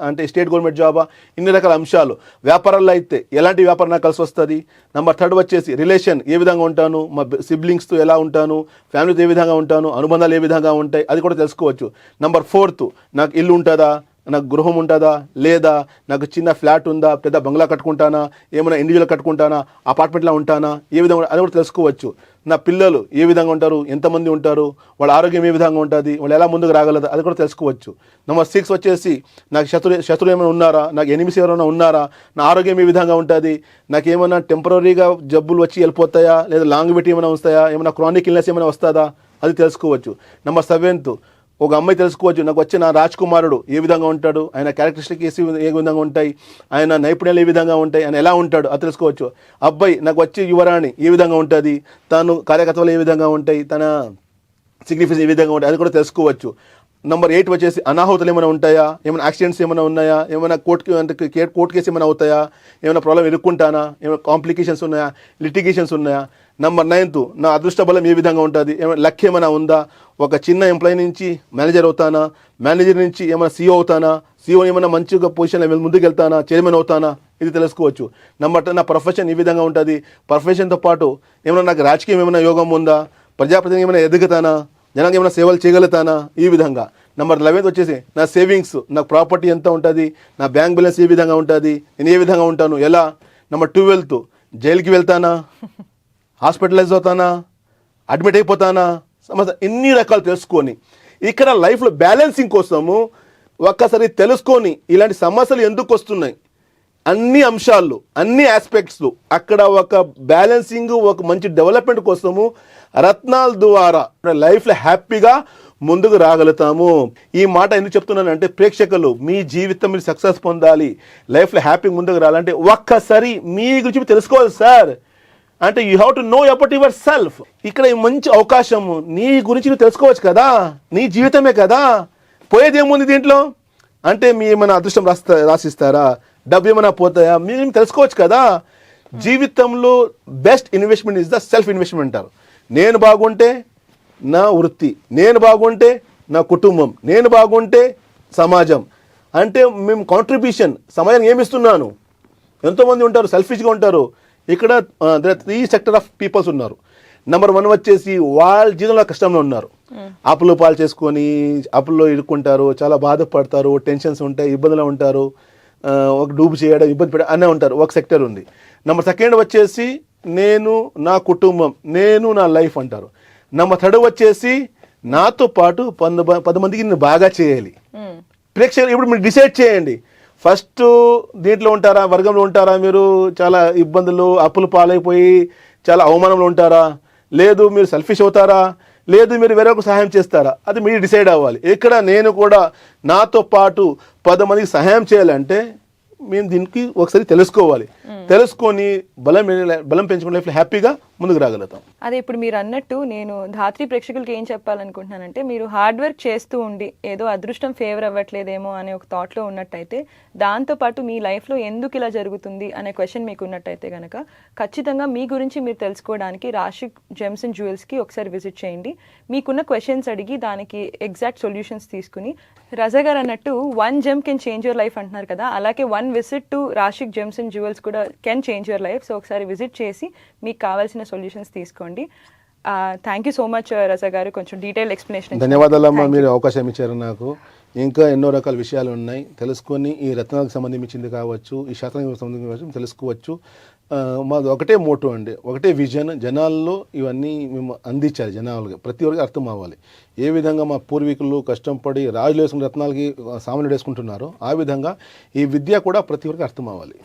S3: అంటే స్టేట్ గవర్నమెంట్ జాబా, ఇన్ని రకాల అంశాలు. వ్యాపారాల్లో అయితే ఎలాంటి వ్యాపారం నాకు కలిసి వస్తుంది. నెంబర్ 3 వచ్చేసి రిలేషన్, ఏ విధంగా ఉంటాను, మా సిబ్లింగ్స్తో ఎలా ఉంటాను, ఫ్యామిలీతో ఏ విధంగా ఉంటాను, అనుబంధాలు ఏ విధంగా ఉంటాయి, అది కూడా తెలుసుకోవచ్చు. నెంబర్ 4 నాకు ఇల్లు ఉంటుందా, నాకు గృహం ఉంటుందా లేదా, నాకు చిన్న ఫ్లాట్ ఉందా, పెద్ద బంగ్లా కట్టుకుంటానా, ఏమైనా ఇండివిజువల్ కట్టుకుంటానా, అపార్ట్మెంట్లో ఉంటానా, ఏ విధంగా అది కూడా తెలుసుకోవచ్చు. నా పిల్లలు ఏ విధంగా ఉంటారు, ఎంతమంది ఉంటారు, వాళ్ళ ఆరోగ్యం ఏ విధంగా ఉంటుంది, వాళ్ళు ఎలా ముందుకు రాగలదు, అది కూడా తెలుసుకోవచ్చు. నెంబర్ 6 వచ్చేసి నాకు శత్రులు ఏమైనా ఉన్నారా, నాకు ఎనిమిస్ ఎవరైనా ఉన్నారా, నా ఆరోగ్యం ఏ విధంగా ఉంటుంది, నాకు ఏమైనా టెంపరీగా జబ్బులు వచ్చి వెళ్ళిపోతాయా, లేదా లాంగ్ పెట్టి ఏమైనా వస్తాయా, ఏమైనా క్రానిక్ ఇల్నెస్ ఏమైనా వస్తుందా, అది తెలుసుకోవచ్చు. నెంబర్ 7 ఒక అమ్మాయి తెలుసుకోవచ్చు, నాకు వచ్చే నా రాజ్ కుమారుడు ఏ విధంగా ఉంటాడు, ఆయన క్యారెక్టరిస్టిక్స్ ఏ విధంగా ఉంటాయి, ఆయన నైపుణ్యాలు ఏ విధంగా ఉంటాయి, ఆయన ఎలా ఉంటాడు, అది తెలుసుకోవచ్చు. అబ్బాయి నాకు వచ్చే యువరాణి ఏ విధంగా ఉంటుంది, తను కార్యకర్తలు ఏ విధంగా ఉంటాయి, తన సిగ్నిఫికెన్స్ ఏ విధంగా ఉంటాయి, అది కూడా తెలుసుకోవచ్చు. నెంబర్ 8 వచ్చేసి అనాహుతులు ఏమైనా ఉంటాయా, ఏమైనా యాక్సిడెంట్స్ ఏమైనా ఉన్నాయా, ఏమైనా కోర్టు కేసు ఏమైనా అవుతాయా, ఏమైనా ప్రాబ్లం ఎదుర్కొంటానా, ఏమైనా కాంప్లికేషన్స్ ఉన్నాయా, లిటిగేషన్స్ ఉన్నాయా. నెంబర్ 9 నా అదృష్ట బలం ఏ విధంగా ఉంటుంది, ఏమైనా లక్ ఏమైనా ఉందా, ఒక చిన్న ఎంప్లాయీ నుంచి మేనేజర్ అవుతానా, మేనేజర్ నుంచి ఏమైనా సీఓ అవుతానా, సీఓ ఏమైనా మంచిగా పొజిషన్లో ముందుకు వెళ్తానా, చైర్మన్ అవుతానా, ఇది తెలుసుకోవచ్చు. నెంబర్ 10 నా ప్రొఫెషన్ ఏ విధంగా ఉంటుంది, ప్రొఫెషన్తో పాటు ఏమైనా నాకు రాజకీయం ఏమైనా యోగం ఉందా, ప్రజాప్రతినిధి ఏమైనా ఎదుగుతానా, జనానికి ఏమైనా సేవలు చేయగలుగుతానా, ఈ విధంగా. నెంబర్ 11 వచ్చేసి నా సేవింగ్స్, నాకు ప్రాపర్టీ ఎంత ఉంటుంది, నా బ్యాంక్ బ్యాలెన్స్ ఏ విధంగా ఉంటుంది, నేను ఏ విధంగా ఉంటాను, ఎలా. నెంబర్ 12 జైలుకి వెళ్తానా, హాస్పిటలైజ్ అవుతానా, అడ్మిట్ అయిపోతానా, సమస్య ఇన్ని రకాలు తెలుసుకొని ఇక్కడ లైఫ్లో బ్యాలెన్సింగ్ కోసము ఒక్కసారి తెలుసుకొని ఇలాంటి సమస్యలు ఎందుకు వస్తున్నాయి, అన్ని అంశాలు, అన్ని ఆస్పెక్ట్స్లు అక్కడ ఒక బ్యాలెన్సింగ్, ఒక మంచి డెవలప్మెంట్ కోసము రత్నాల ద్వారా లైఫ్లో హ్యాపీగా ముందుకు రాగలుగుతాము. ఈ మాట ఎందుకు చెప్తున్నానంటే, ప్రేక్షకులు మీ జీవితం మీరు సక్సెస్ పొందాలి, లైఫ్లో హ్యాపీగా ముందుకు రావాలంటే ఒక్కసారి మీ గురించి తెలుసుకోవాలి సార్. అంటే you have to know about your self. ఇక్కడ మంచి అవకాశము, నీ గురించి నువ్వు తెలుసుకోవచ్చు కదా, నీ జీవితమే కదా, పోయేది ఏముంది దీంట్లో. అంటే మీ ఏమైనా అదృష్టం రాసిస్తారా, డబ్బు ఏమైనా పోతాయా, మీరు తెలుసుకోవచ్చు కదా. జీవితంలో best investment is the self investment అంటారు. నేను బాగుంటే నా వృత్తి, నేను బాగుంటే నా కుటుంబం, నేను బాగుంటే సమాజం. అంటే మేము కాంట్రిబ్యూషన్ సమాజానికి ఏమిస్తున్నాను. ఎంతోమంది ఉంటారు సెల్ఫిష్గా ఉంటారు. ఇక్కడ 3 సెక్టర్ ఆఫ్ పీపుల్స్ ఉన్నారు. నెంబర్ 1 వచ్చేసి వాళ్ళ జీవితంలో కష్టంలో ఉన్నారు, అప్పులు పాలు చేసుకొని అప్పుల్లో ఇరుక్కుంటారు, చాలా బాధపడతారు, టెన్షన్స్ ఉంటాయి, ఇబ్బందులు ఉంటారు, ఒక డూబు చేయడం, ఇబ్బంది పడడం అనే ఉంటారు. ఒక సెక్టర్ ఉంది. నెంబర్ 2 వచ్చేసి నేను నా కుటుంబం, నేను నా లైఫ్ అంటారు. నెంబర్ 3 వచ్చేసి నాతో పాటు 10 మందికి నేను బాగా చేయాలి. ప్రేక్షకులు ఇప్పుడు మీరు డిసైడ్ చేయండి. ఫస్ట్ దీంట్లో ఉంటారా, వర్గంలో ఉంటారా, మీరు చాలా ఇబ్బందులు అప్పులు పాలైపోయి చాలా అవమానంలో ఉంటారా, లేదు మీరు సెల్ఫిష్ అవుతారా, లేదు మీరు వేరొక సహాయం చేస్తారా, అది మీరు డిసైడ్ అవ్వాలి. ఇక్కడ నేను కూడా నాతో పాటు 10 మందికి సహాయం చేయాలంటే మేము దీనికి ఒకసారి తెలుసుకోవాలి. తెలుసుకొని బలం పెంచుకునే లైఫ్లో హ్యాపీగా ముందుకు రాగలుగుతాం.
S2: అదే ఇప్పుడు మీరు అన్నట్టు నేను ధాత్రి ప్రేక్షకులకి ఏం చెప్పాలనుకుంటున్నానంటే, మీరు హార్డ్ వర్క్ చేస్తూ ఉండి ఏదో అదృష్టం ఫేవర్ అవ్వట్లేదేమో అనే ఒక థాట్లో ఉన్నట్టయితే, దాంతోపాటు మీ లైఫ్లో ఎందుకు ఇలా జరుగుతుంది అనే క్వశ్చన్ మీకు ఉన్నట్టయితే కనుక ఖచ్చితంగా మీ గురించి మీరు తెలుసుకోవడానికి రాశిక్ జెమ్స్ అండ్ జ్యువెల్స్కి ఒకసారి విజిట్ చేయండి. మీకున్న క్వశ్చన్స్ అడిగి దానికి ఎగ్జాక్ట్ సొల్యూషన్స్ తీసుకుని, రజా గారు అన్నట్టు 1 gem can change your life అంటున్నారు కదా, అలాగే 1 visit to Rashik Gems and Jewels కూడా can change your life. So ఒకసారి విజిట్ చేసి మీకు కావాల్సిన సొల్యూషన్స్ తీసుకోండి. Thank you so much Raza garu, కొంచెం డీటెయిల్ ఎక్స్ప్లెనేషన్.
S3: ధన్యవాదాలమ్మా, మీరు అవకాశం ఇచ్చారు నాకు. ఇంకా ఎన్నో రకాల విషయాలు ఉన్నాయి తెలుసుకొని, ఈ రత్నాలకు సంబంధించింది కావచ్చు, ఈ శాస్త్రానికి సంబంధించి తెలుసుకోవచ్చు. మాది ఒకటే మోటో అండి, ఒకటే విజన్, జనాల్లో ఇవన్నీ మేము అందించాలి. జనాలకి ప్రతి ఒక్కరికి అర్థం అవ్వాలి. ఏ విధంగా మా పూర్వీకులు కష్టపడి రాజులు వేసుకున్న రత్నాలకి సామాన్యుడు వేసుకుంటున్నారో, ఆ విధంగా ఈ విద్య కూడా ప్రతి ఒక్కరికి అర్థం అవ్వాలి.